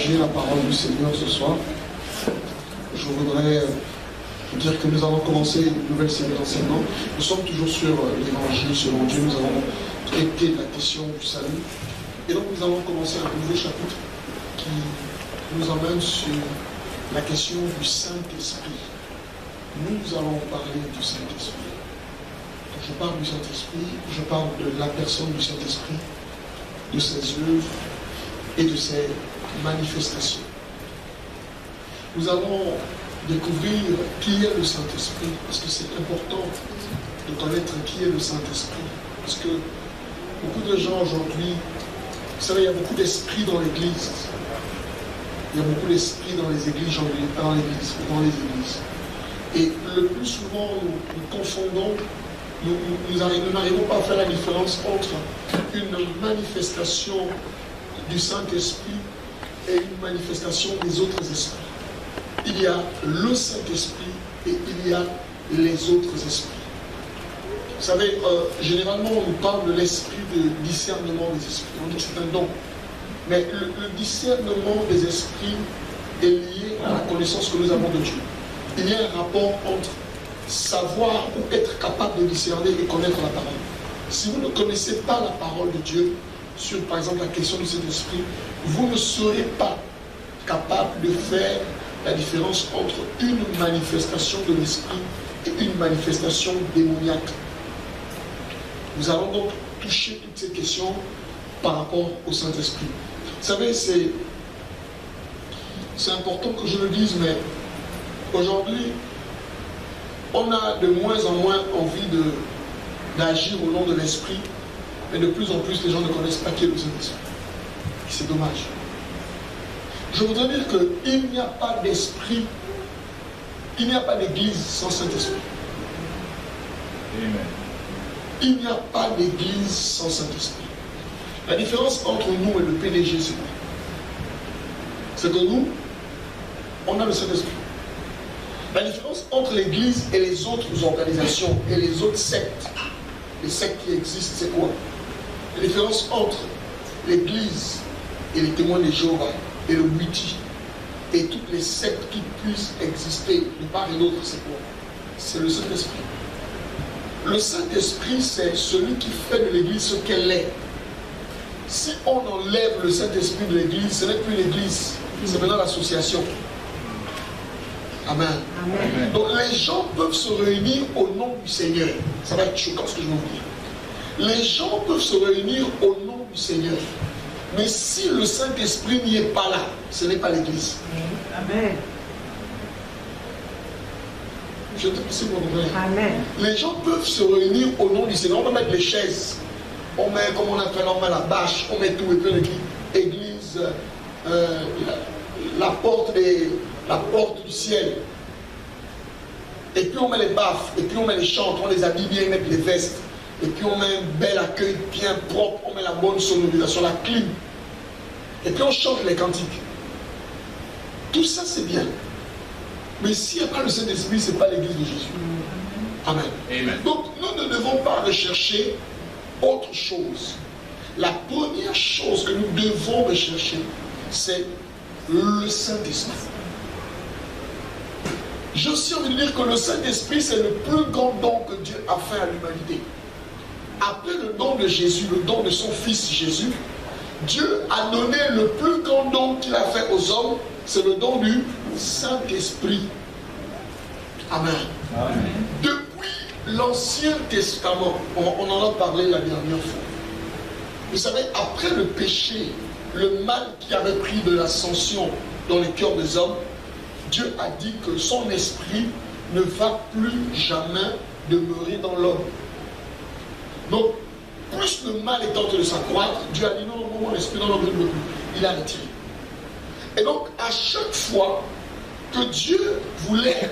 partager la parole du Seigneur ce soir. Je voudrais vous dire que nous allons commencer une nouvelle série d'enseignements. Nous sommes toujours sur l'évangile selon Dieu. Nous avons traité de la question du salut. Et donc nous allons commencer un nouveau chapitre qui nous emmène sur la question du Saint-Esprit. Nous allons parler du Saint-Esprit. Quand je parle du Saint-Esprit, je parle de la personne du Saint-Esprit, de ses œuvres et de ses manifestations. Nous allons découvrir qui est le Saint-Esprit, parce que c'est important de connaître qui est le Saint-Esprit. Parce que beaucoup de gens aujourd'hui, vous savez, il y a beaucoup d'esprit dans l'Église. Il y a beaucoup d'esprit dans les églises, dans les églises. Et le plus souvent, nous confondons, nous n'arrivons pas à faire la différence entre une manifestation du Saint-Esprit et une manifestation des autres esprits. Il y a le Saint-Esprit et il y a les autres esprits. Vous savez, généralement, on nous parle de l'esprit de discernement des esprits. On dit que c'est un don. Mais le discernement des esprits est lié à la connaissance que nous avons de Dieu. Il y a un rapport entre savoir ou être capable de discerner et connaître la parole. Si vous ne connaissez pas la parole de Dieu, sur par exemple la question de cet esprit, vous ne serez pas capable de faire la différence entre une manifestation de l'esprit et une manifestation démoniaque. Nous allons donc toucher toutes ces questions par rapport au Saint-Esprit. Vous savez, c'est important que je le dise, mais aujourd'hui, on a de moins en moins envie d'agir au nom de l'Esprit, mais de plus en plus, les gens ne connaissent pas qui est le Saint-Esprit. C'est dommage. Je voudrais dire qu'il n'y a pas d'esprit, il n'y a pas d'église sans Saint-Esprit. Amen. Il n'y a pas d'église sans Saint-Esprit. La différence entre nous et le PDG, c'est quoi? C'est que nous, on a le Saint-Esprit. La différence entre l'église et les autres organisations et les autres sectes, les sectes qui existent, c'est quoi? La différence entre l'église et les témoins de Jéhovah et le Witi et toutes les sectes qui puissent exister de part et d'autre, c'est quoi? C'est le Saint-Esprit. Le Saint-Esprit, c'est celui qui fait de l'église ce qu'elle est. Si on enlève le Saint-Esprit de l'église, ce n'est plus l'église, c'est maintenant l'association. Amen. Amen. Donc les gens peuvent se réunir au nom du Seigneur. Ça va être choquant ce que je vais vous dire. Les gens peuvent se réunir au nom du Seigneur. Mais si le Saint-Esprit n'y est pas là, ce n'est pas l'église. Amen. Je te prie pour nous. Amen. Les gens peuvent se réunir au nom du Seigneur. On peut mettre les chaises. On met, comme on appelle, on met la bâche, on met tout, et puis on écrit église, la porte du ciel. Et puis on met les baffes, et puis on met les chantres, on les habille bien, mettre les vestes. Et puis on met un bel accueil bien propre, on met la bonne sonorisation, la clim. Et puis on chante les cantiques. Tout ça c'est bien. Mais s'il n'y a pas le Saint-Esprit, ce n'est pas l'église de Jésus. Amen. Amen. Donc nous ne devons pas rechercher autre chose. La première chose que nous devons rechercher, c'est le Saint-Esprit. J'ai aussi envie de dire que le Saint-Esprit, c'est le plus grand don que Dieu a fait à l'humanité. Après le don de Jésus, le don de son Fils Jésus, Dieu a donné le plus grand don qu'il a fait aux hommes, c'est le don du Saint-Esprit. Amen. Amen. Depuis l'Ancien Testament, on en a parlé la dernière fois. Vous savez, après le péché, le mal qui avait pris de l'ascension dans les cœurs des hommes, Dieu a dit que son esprit ne va plus jamais demeurer dans l'homme. Donc, plus le mal est en train de s'accroître, Dieu a dit non, mon esprit dans l'homme ne veut plus. Il a retiré. Et donc, à chaque fois que Dieu voulait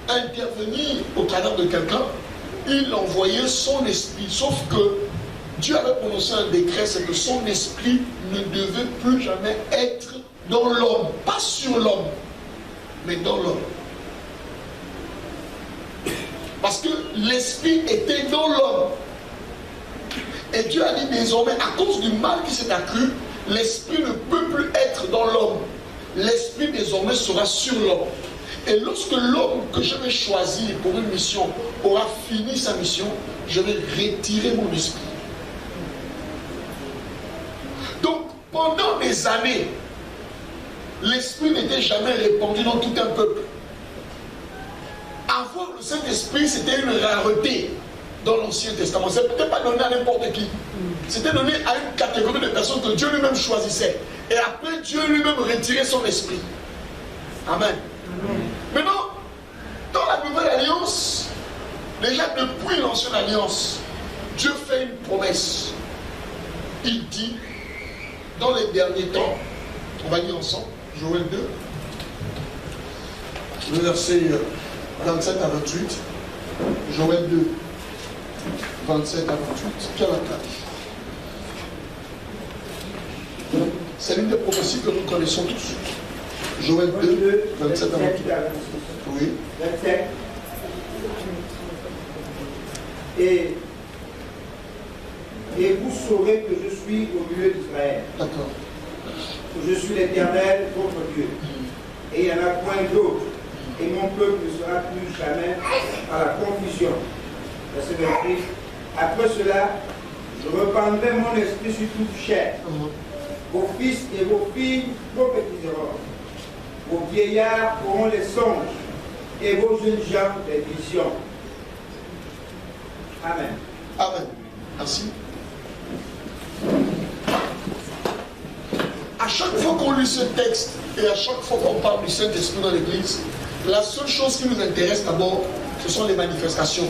intervenir au travers de quelqu'un, il envoyait son esprit. Sauf que Dieu avait prononcé un décret, c'est que son esprit ne devait plus jamais être dans l'homme. Pas sur l'homme, mais dans l'homme. Parce que l'esprit était dans l'homme. Et Dieu a dit désormais, à cause du mal qui s'est accru, l'esprit ne peut plus être dans l'homme. l'Esprit désormais sera sur l'homme. Et lorsque l'homme que je vais choisir pour une mission aura fini sa mission, je vais retirer mon esprit. Donc, pendant des années, l'Esprit n'était jamais répandu dans tout un peuple. Avoir le Saint-Esprit, c'était une rareté dans l'Ancien Testament. Ce n'était pas donné à n'importe qui. C'était donné à une catégorie de personnes que Dieu lui-même choisissait. Et après, Dieu lui-même retirait son esprit. Amen. Maintenant, dans la Nouvelle Alliance, déjà depuis l'Ancienne Alliance, Dieu fait une promesse. Il dit, dans les derniers temps, on va lire ensemble, Joël 2, le verset 27 à 28, Joël 2, 27 à 28, Pierre Lacaille. C'est l'une des prophéties que nous connaissons tous. Joël 2, 27 à 28. Oui. 27. Et vous saurez que je suis au milieu d'Israël. D'accord. Je suis l'Éternel, votre Dieu. Et il n'y en a point d'autre. Et mon peuple ne sera plus jamais à la confusion. Verset 28. Après cela, je répandrai mon esprit sur toute chair. Vos fils et vos filles prophétiseront. Vos vieillards auront les songes. Et vos jeunes gens des visions. Amen. Amen. Merci. À chaque fois qu'on lit ce texte et à chaque fois qu'on parle du Saint-Esprit dans l'Église, la seule chose qui nous intéresse d'abord, ce sont les manifestations.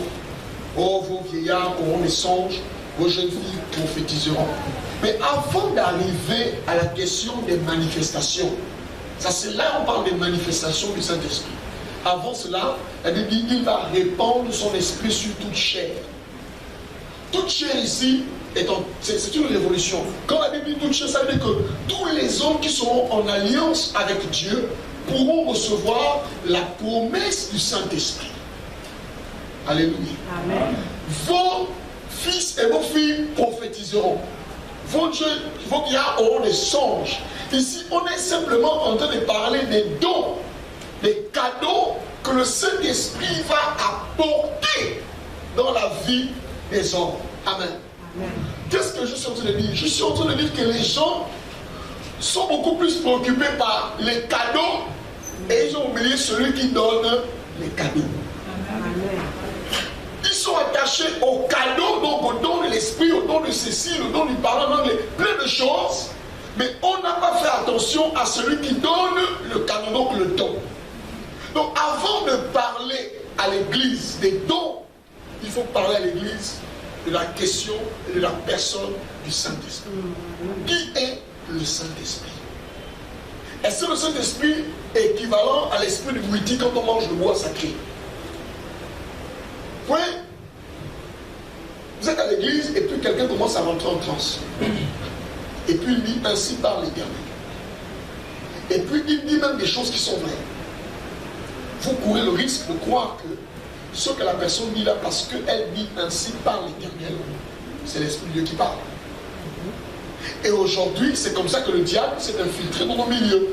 Oh, vos vieillards auront les songes, vos jeunes filles prophétiseront. Mais avant d'arriver à la question des manifestations, ça c'est là où on parle des manifestations du Saint-Esprit. Avant cela, la Bible dit qu'il va répandre son esprit sur toute chair. Toute chair ici, c'est une révolution. Quand la Bible dit toute chair, ça veut dire que tous les hommes qui seront en alliance avec Dieu pourront recevoir la promesse du Saint-Esprit. Alléluia. Amen. Vos fils et vos filles prophétiseront. Vos vieillards auront des songes. Ici, on est simplement en train de parler des dons, des cadeaux que le Saint-Esprit va apporter dans la vie des hommes. Amen. Qu'est-ce que je suis en train de dire? Je suis en train de dire que les gens sont beaucoup plus préoccupés par les cadeaux et ils ont oublié celui qui donne les cadeaux. Amen. Ils sont attachés aux cadeaux, donc au don de l'esprit, au don de ceci, au don du parlement, plein de choses. Mais on n'a pas fait attention à celui qui donne le cadeau, donc le don. Donc avant de parler à l'église des dons, il faut parler à l'église de la question et de la personne du Saint-Esprit. Qui est le Saint-Esprit? Est-ce que le Saint-Esprit est équivalent à l'esprit du Witi quand on mange le bois sacré? Oui. Vous êtes à l'église et puis quelqu'un commence à rentrer en transe. Et puis il dit ainsi par l'Éternel. Et puis il dit même des choses qui sont vraies. Vous courez le risque de croire que ce que la personne dit là, parce qu'elle dit ainsi par l'Éternel, c'est l'Esprit de Dieu qui parle. Et aujourd'hui, c'est comme ça que le diable s'est infiltré dans nos milieux.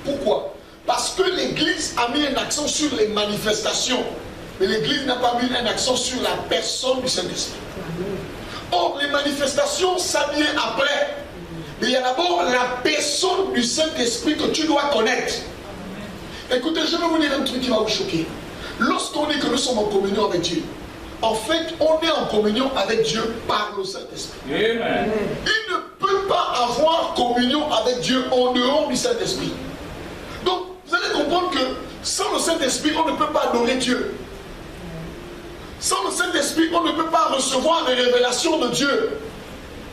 Pourquoi? Parce que l'Église a mis un accent sur les manifestations, mais l'Église n'a pas mis un accent sur la personne du Saint-Esprit. Or, les manifestations, ça vient après. Mais il y a d'abord la personne du Saint-Esprit que tu dois connaître. Écoutez, je vais vous dire un truc qui va vous choquer. Lorsqu'on dit que nous sommes en communion avec Dieu, en fait, on est en communion avec Dieu par le Saint-Esprit. Amen. Il ne peut pas avoir communion avec Dieu en dehors du Saint-Esprit. Donc, vous allez comprendre que sans le Saint-Esprit, on ne peut pas adorer Dieu. Sans le Saint-Esprit, on ne peut pas recevoir les révélations de Dieu.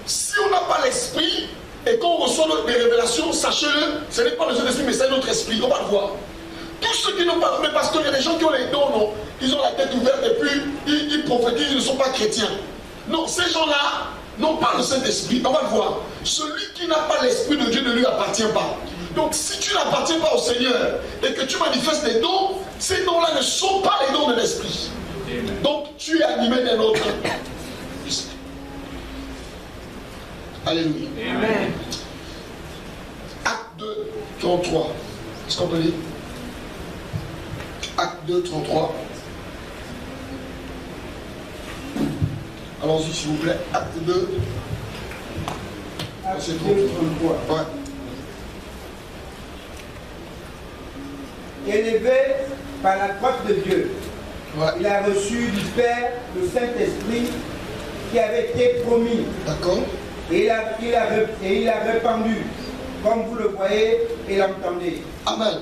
Si on n'a pas l'Esprit, et qu'on reçoit des révélations, sachez-le, ce n'est pas le Saint-Esprit, mais c'est notre esprit, on va le voir. Tous ceux qui n'ont pas, mais parce qu'il y a des gens qui ont les dons, non, ils ont la tête ouverte et puis ils prophétisent, ils ne sont pas chrétiens. Non, ces gens-là n'ont pas le Saint-Esprit, on va le voir. Celui qui n'a pas l'Esprit de Dieu ne lui appartient pas. Donc si tu n'appartiens pas au Seigneur et que tu manifestes des dons, ces dons-là ne sont pas les dons de l'Esprit. Donc tu es animé d'un autre esprit. Alléluia. Amen. Acte 2, 33. Est-ce qu'on peut lire? Acte 2, 33. Allons-y s'il vous plaît. Acte 2. Acte 2, 33. Ouais. Élevé par la grâce de Dieu, Ouais. il a reçu du Père le Saint-Esprit qui avait été promis. D'accord. Et il a répandu, comme vous le voyez et l'entendez. Amen.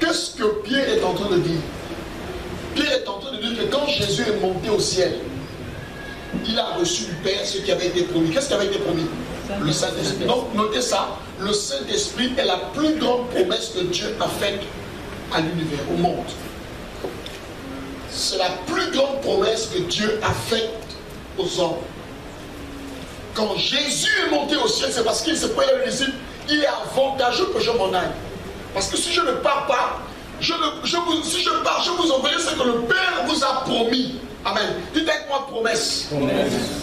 Qu'est-ce que Pierre est en train de dire? Pierre est en train de dire que quand Jésus est monté au ciel, il a reçu du Père ce qui avait été promis. Qu'est-ce qui avait été promis? Le Saint-Esprit. Donc notez ça, le Saint-Esprit est la plus grande promesse que Dieu a faite à l'univers, au monde. C'est la plus grande promesse que Dieu a faite aux hommes. Quand Jésus est monté au ciel, c'est parce qu'il s'est pris les disciples, il est avantageux que je m'en aille. Parce que si je ne pars pas, si je pars, je vous enverrai ce que le Père vous a promis. Amen. Dites avec moi promesse.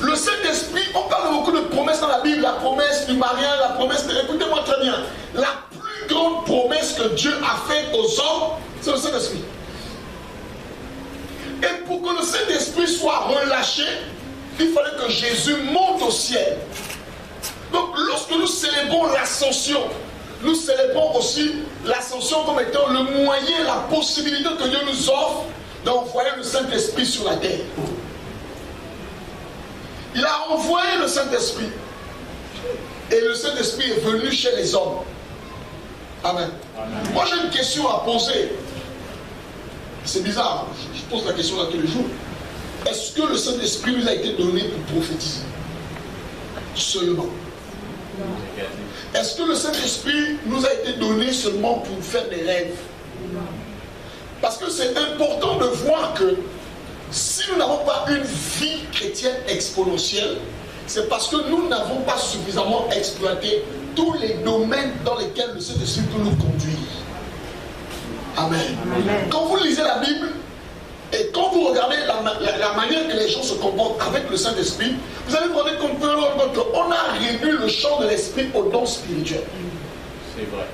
Le Saint-Esprit, on parle beaucoup de promesses dans la Bible, la promesse du mariage, la promesse de... Écoutez-moi très bien. La plus grande promesse que Dieu a faite aux hommes, c'est le Saint-Esprit. Et pour que le Saint-Esprit soit relâché, il fallait que Jésus monte au ciel. Donc lorsque nous célébrons l'ascension, nous célébrons aussi l'ascension comme étant le moyen, la possibilité que Dieu nous offre d'envoyer le Saint-Esprit sur la terre. Il a envoyé le Saint-Esprit. Et le Saint-Esprit est venu chez les hommes. Amen. Amen. Moi j'ai une question à poser. C'est bizarre, je pose la question là tous les jours. Est-ce que le Saint-Esprit nous a été donné pour prophétiser? Seulement. Est-ce que le Saint-Esprit nous a été donné seulement pour faire des rêves? Parce que c'est important de voir que si nous n'avons pas une vie chrétienne exponentielle, c'est parce que nous n'avons pas suffisamment exploité tous les domaines dans lesquels le Saint-Esprit peut nous conduire. Amen. Amen. Quand vous lisez la Bible et quand vous regardez la manière que les gens se comportent avec le Saint-Esprit, vous allez vous rendre compte qu'on a réduit le champ de l'esprit aux dons spirituels. C'est vrai.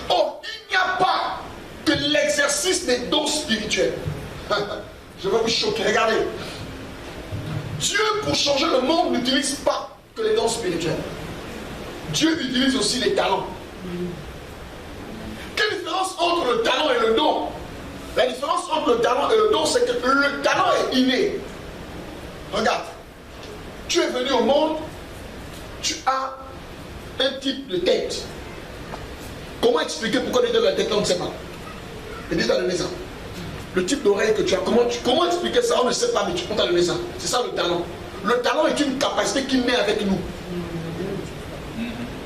Or, il n'y a pas que l'exercice des dons spirituels. Je vais vous choquer. Regardez. Dieu, pour changer le monde, n'utilise pas que les dons spirituels. Dieu utilise aussi les talents. Quelle différence entre le talent et le don? La différence entre le talent et le don, c'est que le talent est inné. Regarde. Tu es venu au monde, tu as un type de tête. Comment expliquer pourquoi tu as la tête là, on ne sait pas. Et Dieu t'a donné ça. Le type d'oreille que tu as, comment expliquer ça, on ne sait pas, mais on t'a donné ça. C'est ça le talent. Le talent est une capacité qui naît avec nous.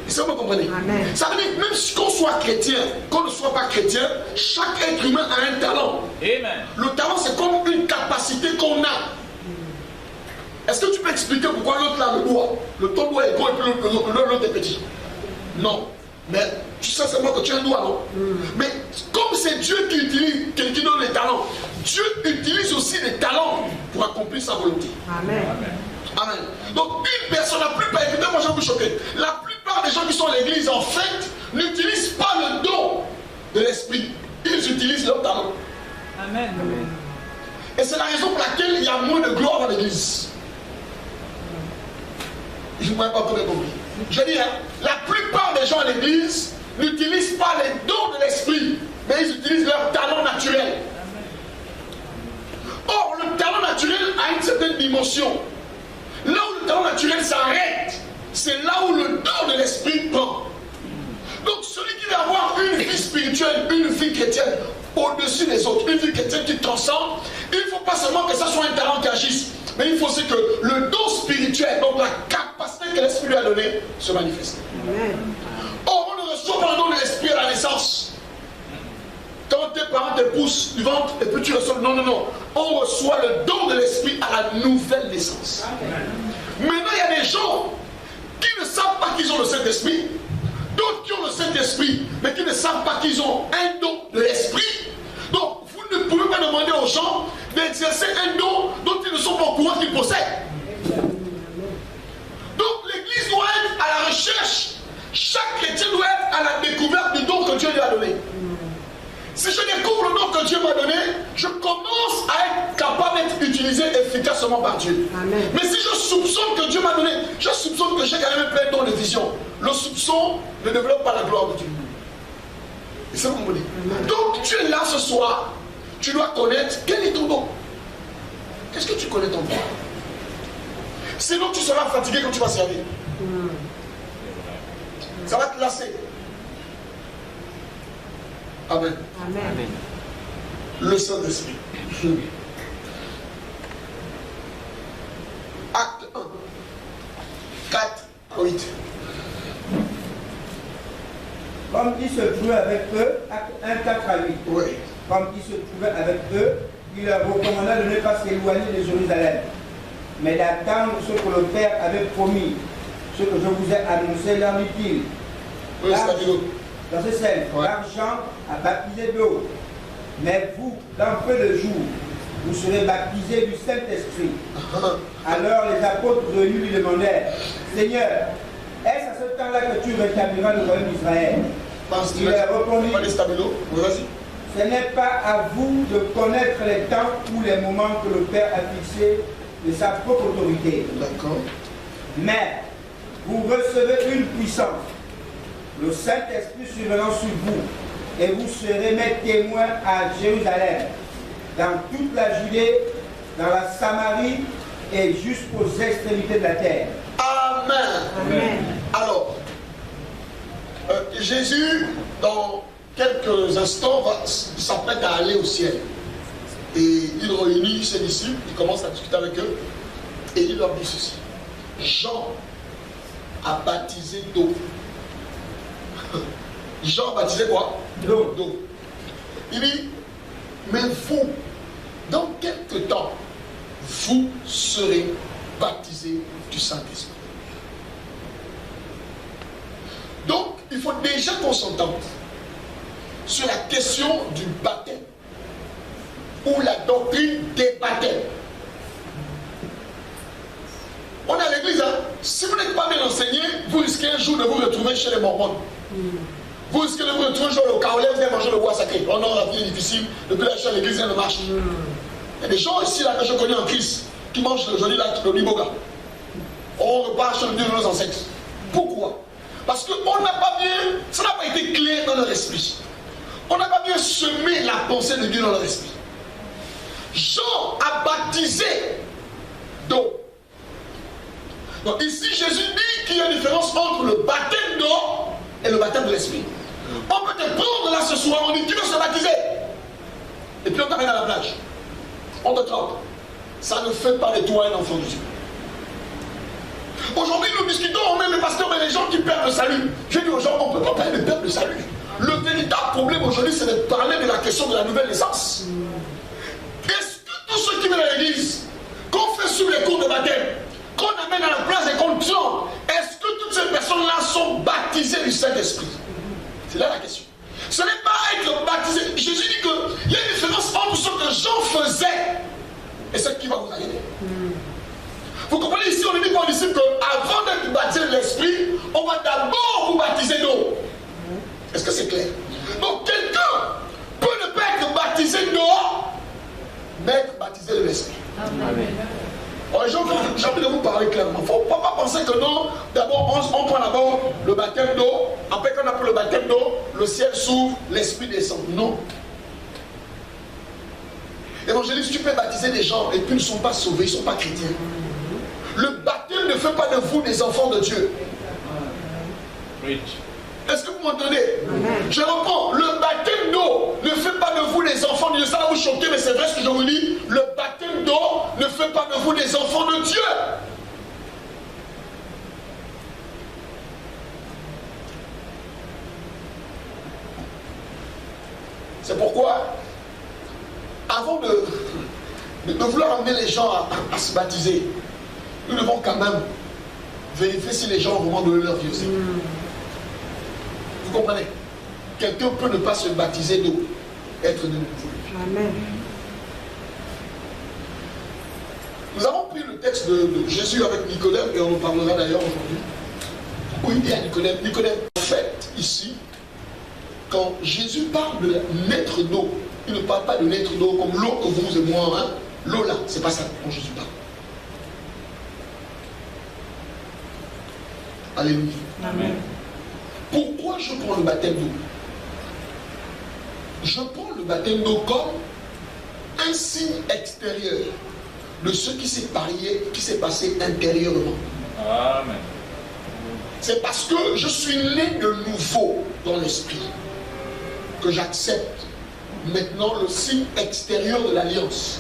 Et ça, vous comprenez? Amen. Ça veut dire même si qu'on soit chrétien, qu'on ne soit pas chrétien, chaque être humain a un talent. Amen. Le talent, c'est comme une capacité qu'on a. Est-ce que tu peux expliquer pourquoi l'autre là, le doigt, ton doigt est gros et puis l'autre est petit? Non. Mais tu sais seulement que tu as un doigt, non? Mais comme c'est Dieu qui utilise, qui donne les talents, Dieu utilise aussi les talents pour accomplir sa volonté. Amen. Amen. Donc une personne, la plupart, écoutez-moi, je vais vous choquer. La plupart des gens qui sont à l'église, en fait, n'utilisent pas le don de l'esprit. Ils utilisent leur talent. Amen. Et c'est la raison pour laquelle il y a moins de gloire dans l'église. Je ne vois pas tout compris. Je dis, hein, la plupart des gens à l'église n'utilisent pas les dons de l'esprit, mais ils utilisent leur talent naturel. Or, le talent naturel a une certaine dimension. Là où le talent naturel s'arrête, c'est là où le don de l'esprit prend. Donc, celui qui va avoir une vie spirituelle, une vie chrétienne au-dessus des autres, une vie chrétienne qui transcende, il ne faut pas seulement que ça soit un talent qui agisse, mais il faut aussi que le don spirituel, donc la capacité que l'esprit lui a donnée, se manifeste. Or, on ne reçoit pas le don de l'esprit à la naissance. Quand tes parents te poussent du ventre et puis tu reçois. Non, non, non. On reçoit le don de l'esprit à la nouvelle naissance. Maintenant, il y a des gens qui ne savent pas qu'ils ont le Saint-Esprit, d'autres qui ont le Saint-Esprit, mais qui ne savent pas qu'ils ont un don de l'esprit. Donc, vous ne pouvez pas demander aux gens d'exercer un don dont ils ne sont pas au courant qu'ils possèdent. Donc, l'Église doit être à la recherche. Chaque chrétien doit être à la découverte du don seulement par Dieu. Amen. Mais si je soupçonne que Dieu m'a donné, je soupçonne que j'ai quand même plein de dons de vision, le soupçon ne développe pas la gloire de Dieu. Et c'est ce que vous me dites. Donc tu es là ce soir, tu dois connaître quel est ton don. Est-ce que tu connais ton don? Sinon tu seras fatigué quand tu vas servir. Ça va te lasser. Amen. Amen. Le Saint-Esprit. Acte 1, 4 à 8. Comme il se trouvait avec eux, acte 1, 4 à 8. Oui. Comme il se trouvait avec eux, il leur recommanda de ne pas s'éloigner de Jérusalem, mais d'attendre ce que le Père avait promis, ce que je vous ai annoncé, leur dit-il. Oui, c'est-à-dire. Dans ce sel, l'argent a baptisé d'eau, mais vous, dans peu de jours, vous serez baptisés du Saint-Esprit. Alors les apôtres venus lui demandèrent, Seigneur, est-ce à ce temps-là que tu rétabliras le royaume d'Israël? Il leur répondit, ce n'est pas à vous de connaître les temps ou les moments que le Père a fixés de sa propre autorité. D'accord. Mais vous recevez une puissance, le Saint-Esprit survenant sur vous, et vous serez mes témoins à Jérusalem, dans toute la Judée, dans la Samarie et jusqu'aux extrémités de la terre. Amen. Amen. Alors, Jésus, dans quelques instants, s'apprête à aller au ciel. Et il réunit ses disciples, il commence à discuter avec eux, et il leur dit ceci. Jean a baptisé d'eau. Jean a baptisé quoi? D'eau. Il dit, mais vous, dans quelque temps, vous serez baptisés du Saint-Esprit. Donc, il faut déjà qu'on s'entende sur la question du baptême ou la doctrine des baptêmes. On est à l'église, hein? Si vous n'êtes pas bien enseigné, vous risquez un jour de vous retrouver chez les Mormons. Vous risquez de vous retrouver chez le Kaolin, vous allez manger le bois sacré. Oh non, la vie est difficile, depuis la chaîne, l'église ne marche. Il y a des gens ici là que je connais en Christ qui mangent le joli là, le liboga. On repart chez le Dieu de nos ancêtres. Pourquoi? Parce qu'on n'a pas bien, ça n'a pas été clair dans leur esprit. On n'a pas bien semé la pensée de Dieu dans leur esprit. Jean a baptisé d'eau. Donc ici, Jésus dit qu'il y a une différence entre le baptême d'eau et le baptême de l'esprit. On peut te prendre là ce soir, on dit tu veux se baptiser. Et puis on t'amène à la plage. On te trempe. Ça ne fait pas de toi un enfant de Dieu. Aujourd'hui, nous discutons, on met les pasteurs et les gens qui perdent le salut. Je dis aux gens, on ne peut pas parler de perdre le salut. Le véritable problème aujourd'hui, c'est de parler de la question de la nouvelle naissance. Est-ce que tous ceux qui viennent à l'église, qu'on fait sur les cours de baptême, qu'on amène à la place et qu'on trempe, est-ce que toutes ces personnes-là sont baptisées du Saint-Esprit? C'est là la question. Ce n'est pas être baptisé. Jésus dit qu'il y a une différence entre ce que Jean faisait et ce qui va vous arriver. Vous comprenez ici, on dit quoi ici qu'avant d'être baptisé de l'Esprit, on va d'abord vous baptiser d'eau. Est-ce que c'est clair? Donc quelqu'un peut ne pas être baptisé d'eau, mais être baptisé de l'Esprit. Amen. J'ai envie de vous parler clairement. Il ne faut pas penser que non, d'abord on prend d'abord le baptême d'eau, après qu'on a pris le baptême d'eau, le ciel s'ouvre, l'Esprit descend. Non. Évangéliste, tu peux baptiser des gens et puis ils ne sont pas sauvés, ils ne sont pas chrétiens. Le baptême ne fait pas de vous des enfants de Dieu. Est-ce que vous m'entendez? Je reprends. Le baptême d'eau ne fait pas de vous des enfants de Dieu. Ça va vous choquer, mais c'est vrai ce que je vous dis. Le baptême d'eau ne fait pas de vous des enfants de Dieu. C'est pourquoi, avant de vouloir amener les gens à se baptiser, nous devons quand même vérifier si les gens ont vraiment donné leur vie au Seigneur. Vous comprenez? Quelqu'un peut ne pas se baptiser d'eau, être de nouveau. Amen. Nous avons pris le texte de Jésus avec Nicodème, et on en parlera d'ailleurs aujourd'hui. Où il dit à Nicodème, en fait, ici, quand Jésus parle de naître d'eau, il ne parle pas de naître d'eau comme l'eau que vous et moi, hein. L'eau là, c'est pas ça dont Jésus parle. Alléluia. Amen. Pourquoi je prends le baptême d'eau? Je prends le baptême d'eau comme un signe extérieur de ce qui s'est passé intérieurement. Amen. C'est parce que je suis né de nouveau dans l'esprit que j'accepte maintenant le signe extérieur de l'alliance.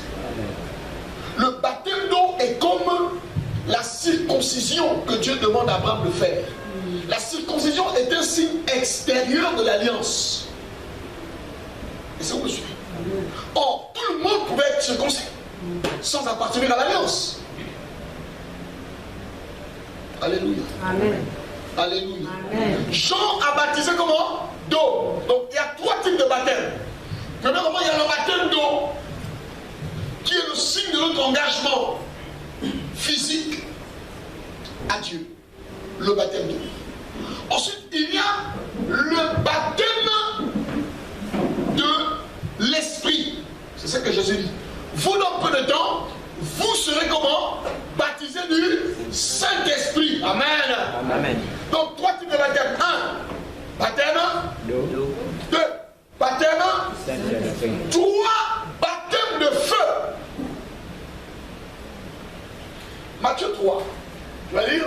Le baptême d'eau est comme la circoncision que Dieu demande à Abraham de faire. La circoncision est un signe extérieur de l'alliance. Et ça, vous me suivez? Or, tout le monde pouvait être circoncis sans appartenir à l'alliance. Alléluia. Amen. Alléluia. Amen. Jean a baptisé comment? D'eau. Donc il y a 3 types de baptême. Premièrement, il y a le baptême d'eau, qui est le signe de notre engagement physique à Dieu. Le baptême d'eau. Ensuite, il y a le baptême de l'esprit. C'est ce que Jésus dit. Vous, dans peu de temps, vous serez comment? Baptisés du Saint-Esprit. Amen. Amen. Donc, 3 types de baptême. 1, baptême. 2, baptême. 3, baptême de feu. Matthieu 3. Tu vas lire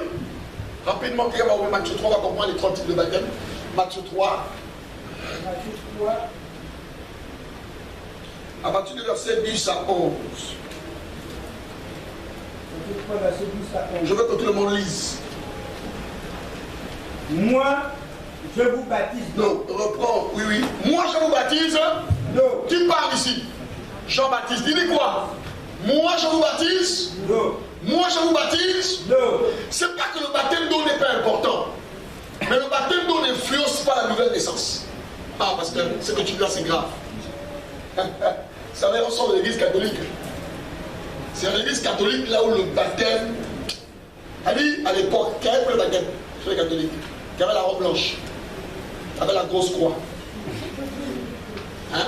rapidement. Quelqu'un va ouvrir Matthieu 3, on va comprendre les 3 types de baptême. Matthieu 3. Matthieu 3. À partir du verset 10 à 11. Matthieu 3, verset 10 à 11. Je veux que tout le monde lise. Moi, je vous baptise d'eau. Non, reprends. Oui, oui. Moi, je vous baptise D'eau. Qui parle ici? Jean-Baptiste. Il dit quoi? Moi, je vous baptise. D'eau. Moi, je vous baptise. D'eau. C'est pas que le baptême d'eau n'est pas important. Mais le baptême d'eau n'influence pas la nouvelle naissance. Ah, parce que ce que tu dis là, c'est grave. Ça va ensemble de l'église catholique. C'est l'église catholique là où le baptême. Elle dit à l'époque, qui avait le baptême chez les catholiques, qui avait la robe blanche, qui avait la grosse croix. Hein?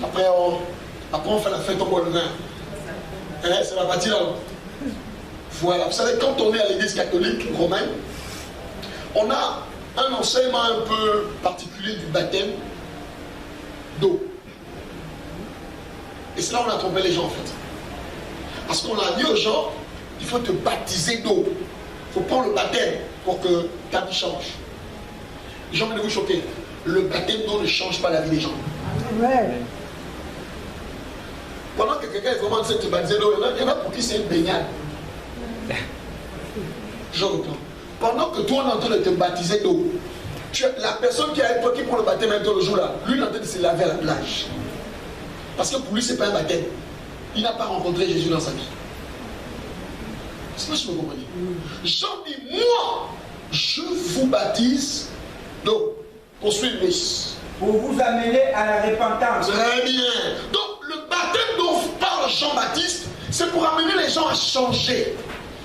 Après, on fait la fête au bon vin. Hein? C'est la partie là. Voilà. Vous savez, quand on est à l'église catholique romaine, on a un enseignement un peu particulier du baptême d'eau. Et c'est là où on a trompé les gens en fait. Parce qu'on a dit aux gens, il faut te baptiser d'eau. Il faut prendre le baptême pour que ta vie change. Les gens viennent vous choquer. Le baptême d'eau ne change pas la vie des gens. Amen. Pendant que quelqu'un est vraiment de se baptiser d'eau, il y en a pour qui c'est une baignade. Je reprends. Pendant que toi on est en train de te baptiser d'eau, la personne qui est avec toi qui prend le baptême même le jour là, lui il est en train de se laver à la plage. Parce que pour lui c'est pas un baptême. Il n'a pas rencontré Jésus dans sa vie. C'est pas ce que vous comprenez. Jean dit, moi, je vous baptise d'eau. Poursuivez. Pour vous amener à la repentance. Très bien. Donc le baptême dont parle Jean-Baptiste, c'est pour amener les gens à changer.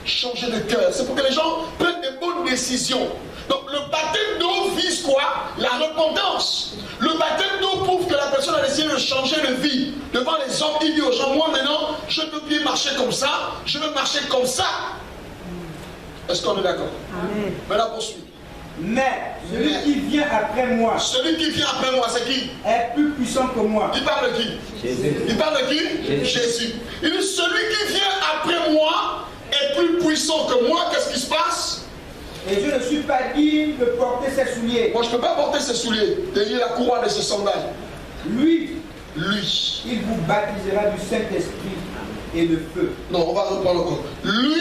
Changer de cœur. C'est pour que les gens prennent des bonnes décisions. Donc le baptême d'eau vise quoi? La repentance. Le baptême d'eau prouve que la personne a décidé de changer de vie. Devant les hommes, il dit aux gens, moi maintenant, je ne peux plus marcher comme ça, je veux marcher comme ça. Est-ce qu'on est d'accord? Amen. Maintenant poursuivre. Mais celui qui vient après moi Celui qui vient après moi, c'est qui? est plus puissant que moi. Il parle de qui? Jésus. Il parle de qui? Jésus. Il dit, celui qui vient après moi est plus puissant que moi. Qu'est-ce qui se passe? Et je ne suis pas digne de porter ses souliers. Moi, je ne peux pas porter ses souliers, de lier la couronne de ses sandales. Lui, Lui. il vous baptisera du Saint-Esprit et de feu. Non, on va reprendre encore. Lui,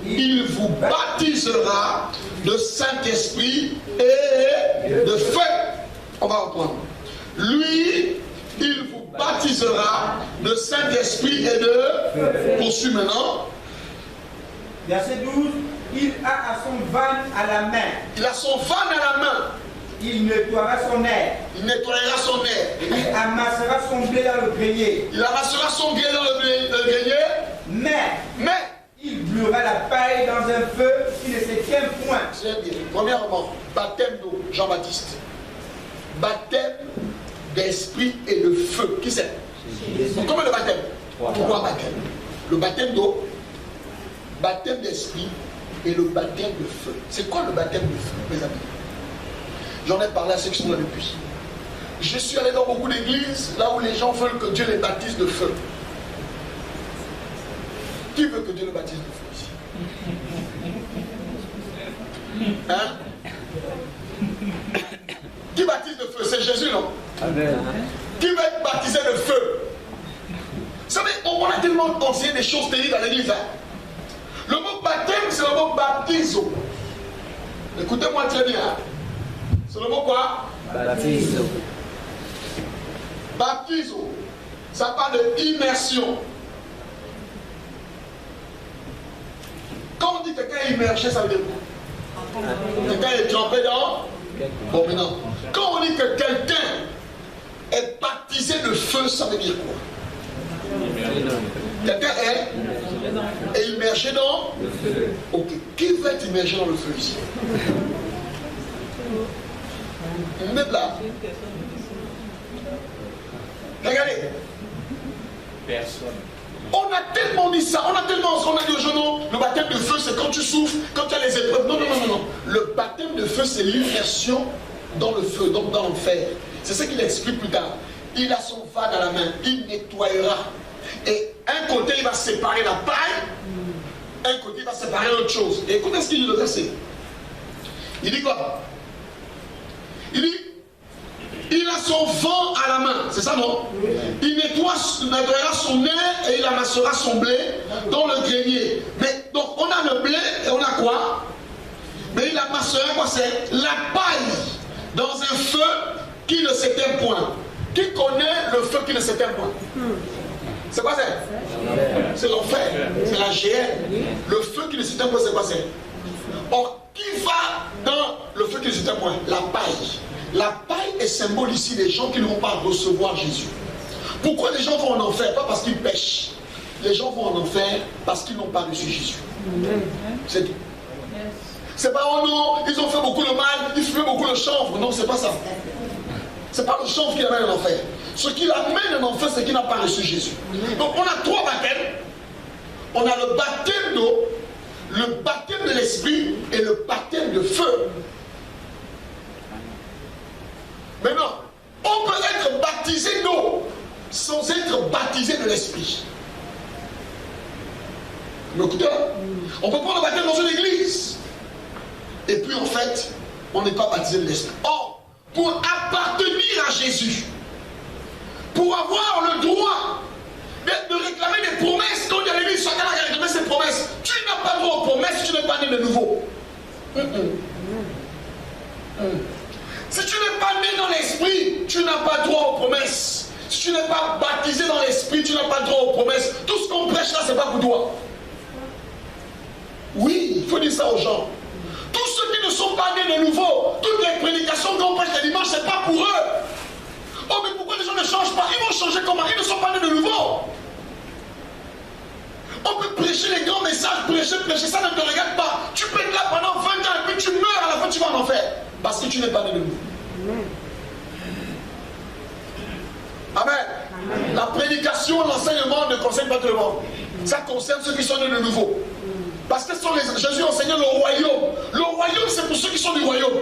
il vous baptisera de Saint-Esprit et de feu. On va reprendre. Lui, il vous baptisera de Saint-Esprit et de feu. Poursuis maintenant. Verset 12. Il a à son van à la main. Il a son van à la main. Il nettoiera son air. Il nettoiera son air. Il amassera son blé dans le grenier. Il amassera son gré dans le grenier. Mais Mais, il brûlera la paille dans un feu qui ne s'éteint point. c'est bien. Premièrement, baptême d'eau, Jean-Baptiste. Baptême d'esprit et de feu. Qui c'est? Donc, comment le baptême? Pourquoi baptême? Le baptême d'eau, baptême d'esprit et le baptême de feu. C'est quoi le baptême de feu, mes amis? J'en ai parlé à ceux qui sont là depuis. Je suis allé dans beaucoup d'églises, là où les gens veulent que Dieu les baptise de feu. Qui veut que Dieu le baptise de feu ici? Hein? Qui baptise de feu? C'est Jésus, non? Amen. Qui veut être baptisé de feu? Vous savez, on a tellement enseigné des choses terribles à l'église. Hein? Le mot baptême, c'est le mot baptizo. Écoutez-moi très bien. C'est le mot quoi? Baptizo. Baptizo. Ça parle d'immersion. Quand on dit quelqu'un est immergé, ça veut dire quoi? Quelqu'un est trempé dans? Bon, maintenant, quand on dit que quelqu'un est baptisé de feu, ça veut dire quoi? Quelqu'un est immergé dans le feu. Ok. Qui veut être immergé dans le feu ici? Vous êtes là? Regardez. Personne. On a tellement dit ça, on a dit aux gens, le baptême de feu c'est quand tu souffres, quand tu as les épreuves. Non. Le baptême de feu c'est l'immersion dans le feu, donc dans l'enfer. C'est ce qu'il explique plus tard. Il a son vade à la main, il nettoyera. Et un côté il va séparer la paille, un côté il va séparer autre chose. Et écoutez ce qu'il dit le verset. Il dit quoi? Il dit, il a son vent à la main, c'est ça non? Il nettoiera son nez et il amassera son blé dans le grenier. Mais donc on a le blé et on a quoi? Mais il amassera quoi? C'est la paille dans un feu qui ne s'éteint point. Qui connaît le feu qui ne s'éteint point? C'est quoi c'est? C'est l'enfer, c'est la géhenne. Le feu qui ne s'éteint point, c'est quoi c'est? Or, qui va dans le feu qui ne s'éteint point? La paille. La paille est symbole ici des gens qui ne vont pas recevoir Jésus. Pourquoi les gens vont en enfer? Pas parce qu'ils pêchent. Les gens vont en enfer parce qu'ils n'ont pas reçu Jésus. C'est tout. C'est pas oh non, ils ont fait beaucoup de mal, ils fumaient beaucoup de chanvre. Non, c'est pas ça. C'est pas le chanvre qui l'amène en enfer. Ce qui l'amène en enfer, c'est qu'il n'a pas reçu Jésus. Donc on a trois baptêmes. On a le baptême d'eau, le baptême de l'esprit et le baptême de feu. Maintenant, on peut être baptisé d'eau sans être baptisé de l'esprit. Écoutez, on peut prendre le baptême dans une église. Et puis en fait, on n'est pas baptisé de l'esprit. Or, pour appartenir à Jésus, pour avoir le droit de réclamer des promesses, quand il y a l'église, chacun a réclamé ses promesses. Tu n'as pas droit aux promesses si tu n'es pas né de nouveau. Si tu n'es pas né dans l'esprit, tu n'as pas droit aux promesses. Si tu n'es pas baptisé dans l'esprit, tu n'as pas droit aux promesses. Tout ce qu'on prêche là, c'est pas pour toi. Oui, il faut dire ça aux gens. Tous ceux qui ne sont pas nés de nouveau, toutes les prédications qu'on prêche les dimanches, c'est pas pour eux. Oh, mais pourquoi les gens ne changent pas? Ils vont changer comment? Ils ne sont pas nés de nouveau. On peut prêcher les grands messages, prêcher, ça ne te regarde pas. Tu peux être là pendant 20 ans et puis tu meurs, à la fin tu vas en enfer. Parce que tu n'es pas né de nouveau. Amen. La prédication, l'enseignement ne concerne pas tout le monde. Ça concerne ceux qui sont nés de nouveau. Parce que Jésus enseignait le royaume. Le royaume, c'est pour ceux qui sont du royaume.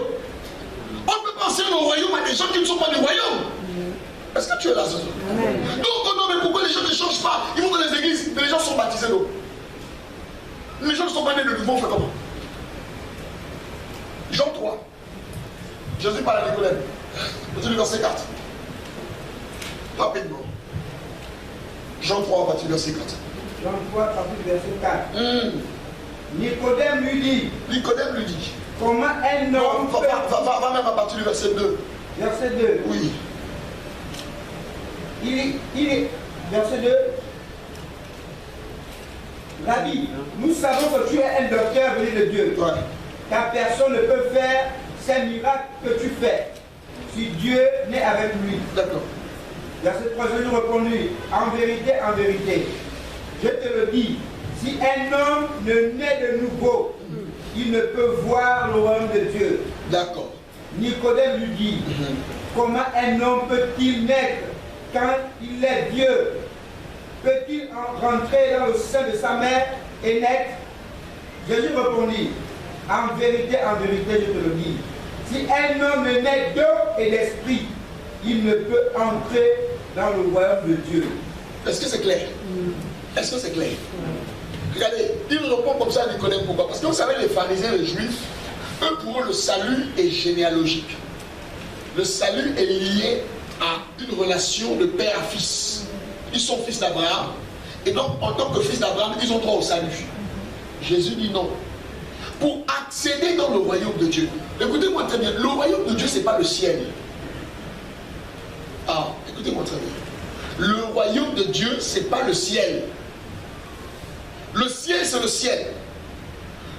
On ne peut pas enseigner le royaume à des gens qui ne sont pas du royaume. Est-ce que tu es là ce soir? Donc, non, mais pourquoi les gens ne changent pas? Ils vont dans les églises, mais les gens sont baptisés d'eau. Les gens ne sont pas nés de nouveau, on fait comment? Jean 3. Jésus parle à Nicodème. Jésus du verset 4. Rapidement. Jean 3, à partir du verset 4. Jean 3, à partir du verset 4. Nicodème lui dit. Nicodème lui dit. Comment un homme. Va même à partir du verset 2. Verset 2. Oui. Il est. Verset 2. Rabbi, nous savons que tu es un docteur venu de Dieu. Ouais. Car personne ne peut faire ces miracles que tu fais si Dieu n'est avec lui. D'accord. Verset 3, je lui répondis, en vérité, je te le dis, si un homme ne naît de nouveau, il ne peut voir le royaume de Dieu. D'accord. Nicodème lui dit, comment un homme peut-il naître quand il est Dieu? Peut-il rentrer dans le sein de sa mère et naître? Jésus répondit, en vérité, je te le dis, si un homme naît d'eau et d'esprit, il ne peut entrer dans le royaume de Dieu. Est-ce que c'est clair? Est-ce que c'est clair? Regardez, il répond comme ça à Nicodème. Pourquoi? Parce que vous savez, les pharisiens, les juifs, eux, pour eux, le salut est généalogique. Le salut est lié à une relation de père à fils. Ils sont fils d'Abraham. Et donc, en tant que fils d'Abraham, ils ont droit au salut. Jésus dit non. Pour accéder dans le royaume de Dieu, écoutez-moi très bien, le royaume de Dieu, ce n'est pas le ciel. Ah, écoutez-moi très bien. Le royaume de Dieu, ce n'est pas le ciel. Le ciel, c'est le ciel.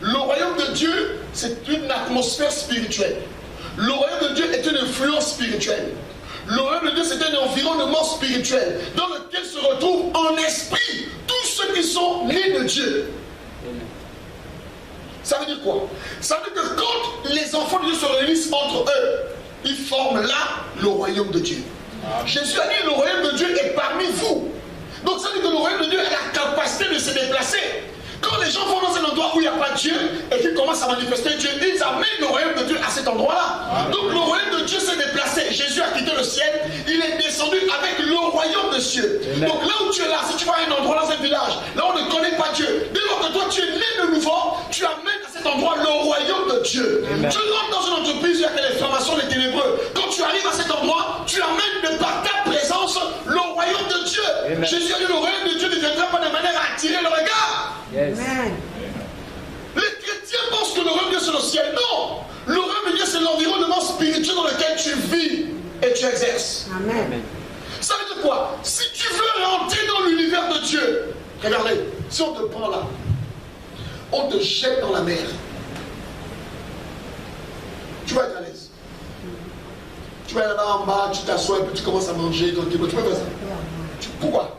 Le royaume de Dieu, c'est une atmosphère spirituelle. Le royaume de Dieu est une influence spirituelle. Le royaume de Dieu, c'est un environnement spirituel dans lequel se retrouvent en esprit tous ceux qui sont nés de Dieu. Ça veut dire quoi? Ça veut dire que quand les enfants de Dieu se réunissent entre eux, ils forment là le royaume de Dieu. Jésus a dit, le royaume de Dieu est parmi vous. Donc ça veut dire que le royaume de Dieu a la capacité de se déplacer. Quand les gens vont dans un endroit où il n'y a pas Dieu et qu'ils commencent à manifester Dieu, ils amènent le royaume de Dieu à cet endroit-là. Donc le royaume de Dieu s'est déplacé. Jésus a quitté le ciel, il est descendu avec le royaume de Dieu. Donc là où tu es là, si tu vas à un endroit dans un village, là on ne connaît pas Dieu, dès lors que toi tu es né de nouveau, tu amènes à cet endroit le royaume de Dieu. Tu rentres dans une entreprise, il y a des formations des ténébreux. Quand tu arrives à cet endroit, tu amènes de par ta présence le royaume de Dieu. Amen. Jésus a dit, le royaume de Dieu ne viendra pas de manière à attirer le regard. Yes. Amen. Les chrétiens pensent que le royaume de Dieu c'est le ciel. Non, le royaume de Dieu c'est l'environnement spirituel dans lequel tu vis et tu exerces. Amen. Ça veut dire quoi? Si tu veux rentrer dans l'univers de Dieu, regardez, si on te prend là, on te jette dans la mer, tu vas être à l'aise. Tu vas aller là en bas, tu t'assois et puis tu commences à manger tranquillement. Tu peux faire ça. Pourquoi?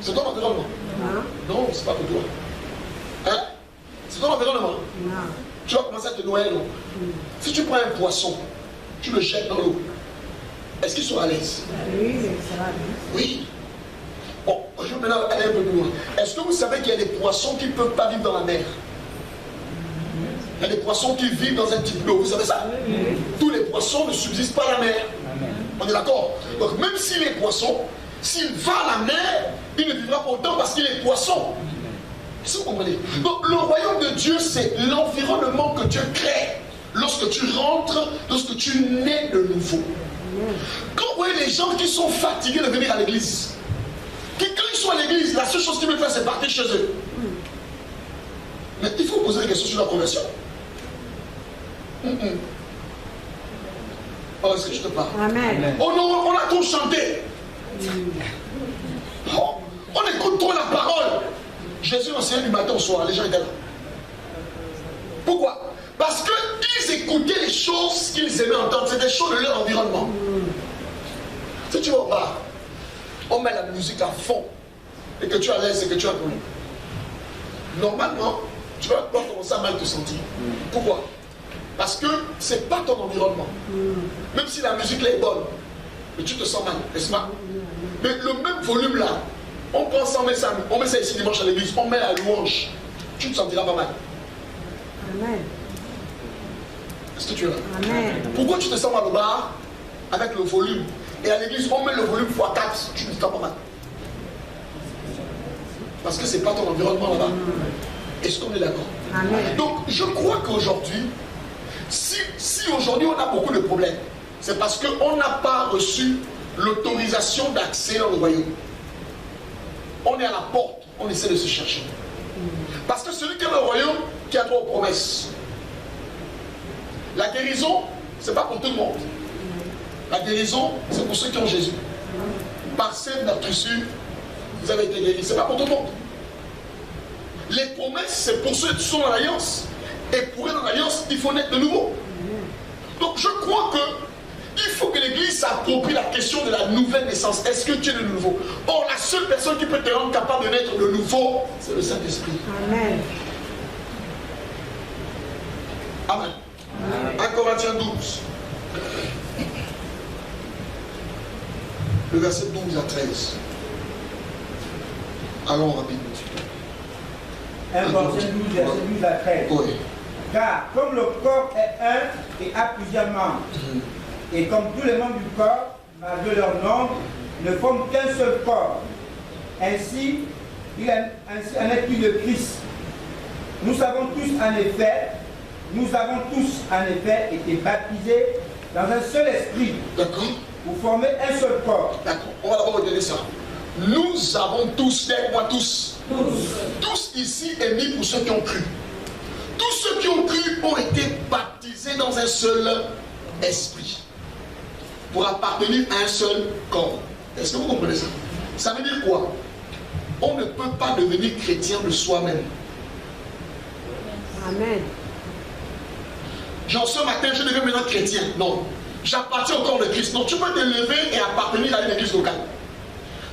C'est ton environnement. Non, c'est pas pour toi. Hein? C'est ton environnement. Tu vas commencer à te noyer, non? Si tu prends un poisson, tu le jettes dans l'eau, est-ce qu'il sera à l'aise? Oui, ça va bien. Oui. Bon, je vais maintenant aller un peu plus loin. Est-ce que vous savez qu'il y a des poissons qui ne peuvent pas vivre dans la mer? Il y a des poissons qui vivent dans un type d'eau, vous savez ça? Tous les poissons ne subsistent pas à la mer. On est d'accord? Donc même s'il est poisson, s'il va à la mer, il ne vivra pas autant parce qu'il est poisson. Est-ce que vous comprenez? Donc le royaume de Dieu, c'est l'environnement que Dieu crée lorsque tu rentres, lorsque tu nais de nouveau. Quand vous voyez les gens qui sont fatigués de venir à l'église, quand ils sont à l'église, la seule chose qu'ils veulent faire, c'est partir chez eux. Mais il faut poser des questions sur la conversion. Oh, est-ce que je te parle? Amen. Oh non, on a trop chanté. Oh, on écoute trop la parole. Jésus enseignait du matin au soir, les gens étaient là. Pourquoi? Parce qu'ils écoutaient les choses qu'ils aimaient entendre, c'est des choses de leur environnement. Si tu vas au bar, on met la musique à fond et que tu es à l'aise et que tu as connu. Normalement, tu vas pas commencer à mal te sentir. Pourquoi? Parce que ce n'est pas ton environnement. Même si la musique là est bonne, mais tu te sens mal, n'est-ce pas? Mais le même volume là, on prend ça, on met ça ici dimanche à l'église, on met la louange, tu te sentiras pas mal. Amen. Est-ce que tu es là? Amen. Pourquoi tu te sens mal au bar avec le volume? Et à l'église, on met le volume x4, tu ne te sens pas mal. Parce que ce n'est pas ton environnement là-bas. Est-ce qu'on est d'accord? Amen. Donc, je crois qu'aujourd'hui, si aujourd'hui on a beaucoup de problèmes, c'est parce qu'on n'a pas reçu l'autorisation d'accès dans le royaume. On est à la porte, on essaie de se chercher. Parce que celui qui est dans le royaume, qui a droit aux promesses. La guérison, ce n'est pas pour tout le monde. La guérison, c'est pour ceux qui ont Jésus. Par cette meurtrissure, vous avez été guéris. Ce n'est pas pour tout le monde. Les promesses, c'est pour ceux qui sont dans l'alliance. Et pour être dans l'alliance, il faut naître de nouveau. Donc je crois qu'il faut que l'Église s'approprie la question de la nouvelle naissance. Est-ce que tu es de nouveau? Or, la seule personne qui peut te rendre capable de naître de nouveau, c'est le Saint-Esprit. Amen. Amen. 1 Corinthiens 12. Le verset 12 à 13. Allons rapidement. 1 Corinthiens 12, verset 12 à 13. Oui. Car comme le corps est un et a plusieurs membres, et comme tous les membres du corps, malgré leur nombre, ne forment qu'un seul corps, ainsi en est-il de Christ. Nous avons tous en effet été baptisés dans un seul esprit. D'accord. Pour former un seul corps. D'accord. On va d'abord retenir ça. Nous avons tous, moi tous. Tous ici émis pour ceux qui ont cru. Tous ceux qui ont cru ont été baptisés dans un seul esprit. Pour appartenir à un seul corps. Est-ce que vous comprenez ça? Ça veut dire quoi? On ne peut pas devenir chrétien de soi-même. Amen. Genre ce matin, je deviens maintenant chrétien. Non. J'appartiens au corps de Christ. Non, tu peux te lever et appartenir à une église locale.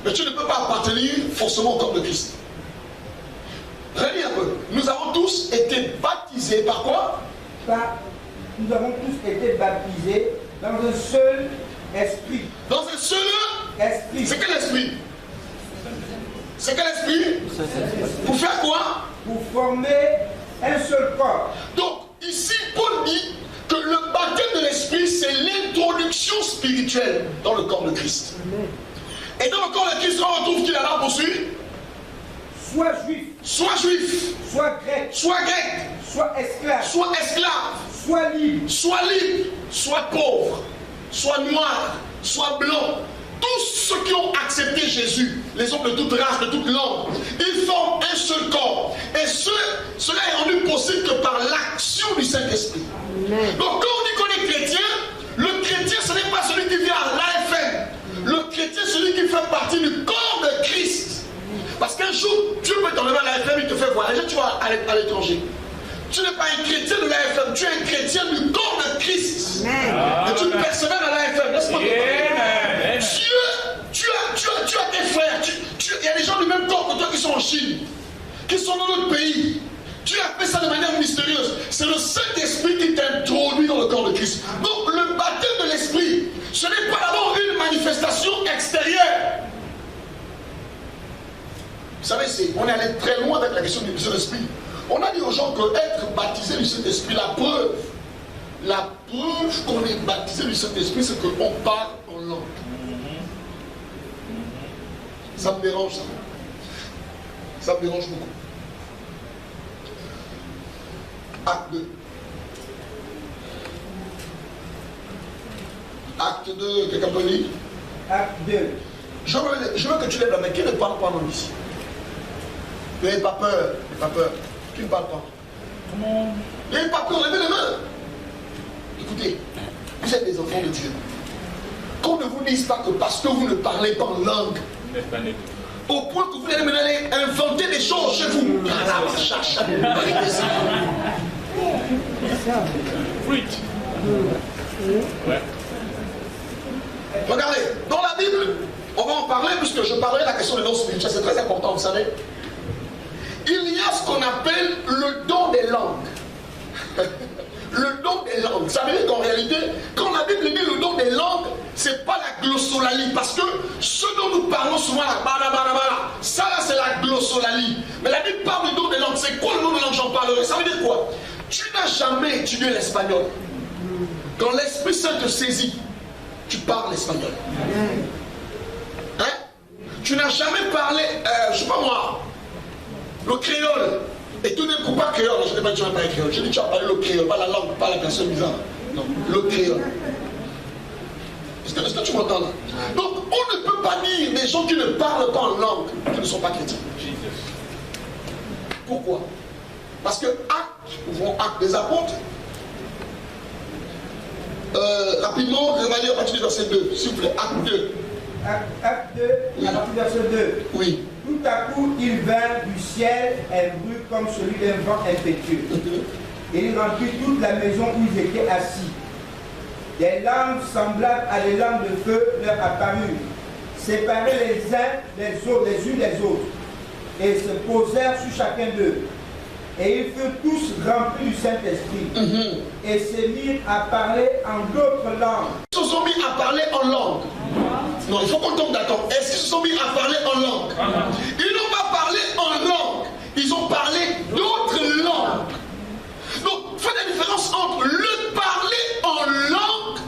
Mais tu ne peux pas appartenir forcément au corps de Christ. Relis un peu. Nous avons tous été baptisés par quoi? Nous avons tous été baptisés dans un seul esprit. Dans un seul esprit. C'est quel esprit? C'est quel esprit? Pour faire quoi? Pour former un seul corps. Donc, ici, Paul dit que le baptême de l'esprit, c'est l'introduction spirituelle dans le corps de Christ. Amen. Et dans le corps de Christ, on retrouve qui là-bas poursuit? Soit juif. Soit juif. Soit grec. Soit grec. Soit esclave. Soit esclave. Soit libre. Soit libre. Soit pauvre. Soit noir. Soit blanc. Tous ceux qui ont accepté Jésus, les hommes de toute race, de toute langue, ils forment un seul corps. Et cela est rendu possible que par l'action du Saint-Esprit. Donc quand on dit qu'on est chrétien, le chrétien ce n'est pas celui qui vient à l'AFM. Le chrétien c'est celui qui fait partie du corps de Christ. Parce qu'un jour, Dieu peut t'enlever à l'AFM, il te fait voyager, tu vas à l'étranger. Tu n'es pas un chrétien de l'AFM, tu es un chrétien du corps de Christ. Et tu persévères à l'AFM. Laisse-moi te parler. Tu as tes frères, il y a des gens du même corps que toi qui sont en Chine, qui sont dans notre pays. Tu as fait ça de manière mystérieuse. C'est le Saint-Esprit qui t'introduit dans le corps de Christ. Donc le baptême de l'Esprit, ce n'est pas d'abord une manifestation extérieure. Vous savez, on est allé très loin avec la question du Saint-Esprit. On a dit aux gens que être baptisé du Saint-Esprit, la preuve qu'on est baptisé du Saint-Esprit, c'est qu'on parle en langue. Ça me dérange, ça. Ça me dérange beaucoup. Acte 2. Acte 2, quelqu'un peut lire? Acte 2. Je veux que tu lèves la main. Qui ne parle pas en langue ici? N'ayez pas peur. N'ayez pas peur. Qui ne parle pas? N'ayez pas peur, levez les mains. Écoutez, vous êtes des enfants de Dieu. Qu'on ne vous dise pas que parce que vous ne parlez pas en langue, au point que vous allez maintenant inventer des choses chez vous. Regardez, dans la Bible, on va en parler puisque je parlerai de la question des dons spirituels, c'est très important, vous savez. Il y a ce qu'on appelle le don des langues. Le don des langues. Ça veut dire qu'en réalité, quand la Bible dit le don des langues, c'est pas la glossolalie. Parce que ce dont nous parlons souvent, ça là c'est la glossolalie. Mais la Bible parle du don des langues. C'est quoi le don des langues? J'en parlerai. Ça veut dire quoi? Tu n'as jamais étudié l'espagnol. Quand l'Esprit Saint te saisit, tu parles l'espagnol. Hein? Tu n'as jamais parlé, je sais pas moi, le créole. Et tout n'est pas créole, je n'ai pas dit tu n'as pas créole. Je dis tu as parlé le créole, pas la langue, pas la personne bizarre. Non, le créole. Est-ce que tu m'entends là? Donc on ne peut pas dire des gens qui ne parlent pas en langue qui ne sont pas chrétiens. Pourquoi? Parce que Actes des Apôtres, rapidement, on va lire à partir du verset 2, s'il vous plaît, Acte 2. Acte 2, à partir du verset 2. Oui. Tout à coup, il vint du ciel un bruit comme celui d'un vent impétueux. Et il remplit toute la maison où ils étaient assis. Des langues semblables à des langues de feu leur apparurent, séparées les uns les autres, les unes des autres, et se posèrent sur chacun d'eux. Et ils furent tous remplis du Saint-Esprit, et se mirent à parler en d'autres langues. Ils se sont mis à parler en langue. Non, il faut qu'on tombe d'accord. Est-ce qu'ils se sont mis à parler en langue? Ils n'ont pas parlé en langue. Ils ont ont parlé d'autres langues. Donc, faites la différence entre le parler en langue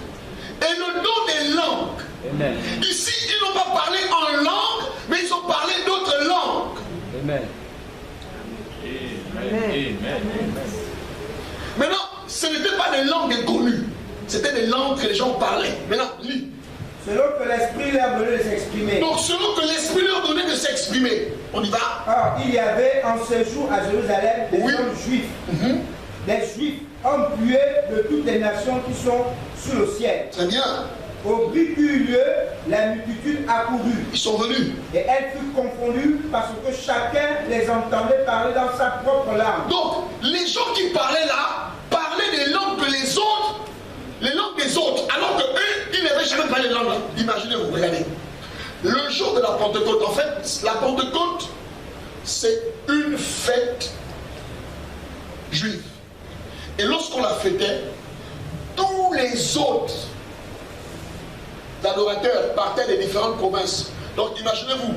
et le don des langues. Amen. Ici, ils n'ont pas parlé en langue, mais ils ont parlé d'autres langues. Amen. Amen. Maintenant, ce n'étaient pas des langues inconnues. C'était des langues que les gens parlaient. Maintenant, lis. Selon que l'Esprit leur donnait de s'exprimer. Donc, selon que l'Esprit leur donnait de s'exprimer. On y va. Or, il y avait en ce jour à Jérusalem des Oui. hommes juifs. Des juifs, hommes pués de toutes les nations qui sont sous le ciel. Très bien. Au bruit qui eut lieu, la multitude accourut. Ils sont venus. Et elle fut confondue parce que chacun les entendait parler dans sa propre langue. Donc, les gens qui parlaient là, parlaient des langues que les autres, les langues des autres, alors que eux, ils n'avaient jamais parlé de langue là. Imaginez-vous, regardez. Le jour de la Pentecôte, en fait, la Pentecôte, c'est une fête juive. Et lorsqu'on la fêtait, tous les autres adorateurs partaient des différentes provinces. Donc imaginez-vous,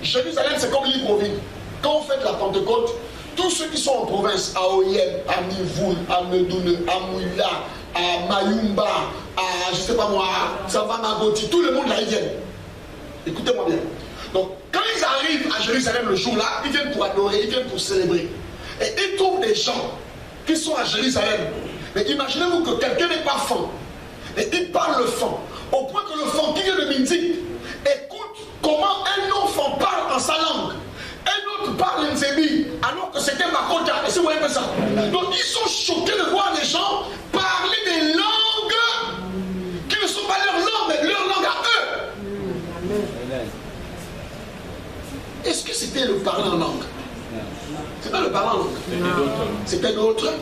Jérusalem c'est comme Libreville. Quand on fête la Pentecôte, tous ceux qui sont en province, à Oyem, à Mivoul, à Medoune, à Mouila, à Mayumba, à je sais pas moi, à Savamagoti, tout le monde là ils viennent. Écoutez-moi bien. Donc quand ils arrivent à Jérusalem le jour-là, ils viennent pour adorer, ils viennent pour célébrer. Et ils trouvent des gens qui sont à Jérusalem. Mais imaginez-vous que quelqu'un n'est pas fan. Et il parle le fan. Au point que le fan qui vient de Minzik écoute comment un enfant parle en sa langue. Un autre parle Nzebi, alors que c'était Makota. Et si vous voyez ça. Donc ils sont choqués de voir des gens parler des langues qui ne sont pas leur langue, mais leur langue à eux. Est-ce que c'était le parler en langue? C'était le parler en langue. C'était d'autres.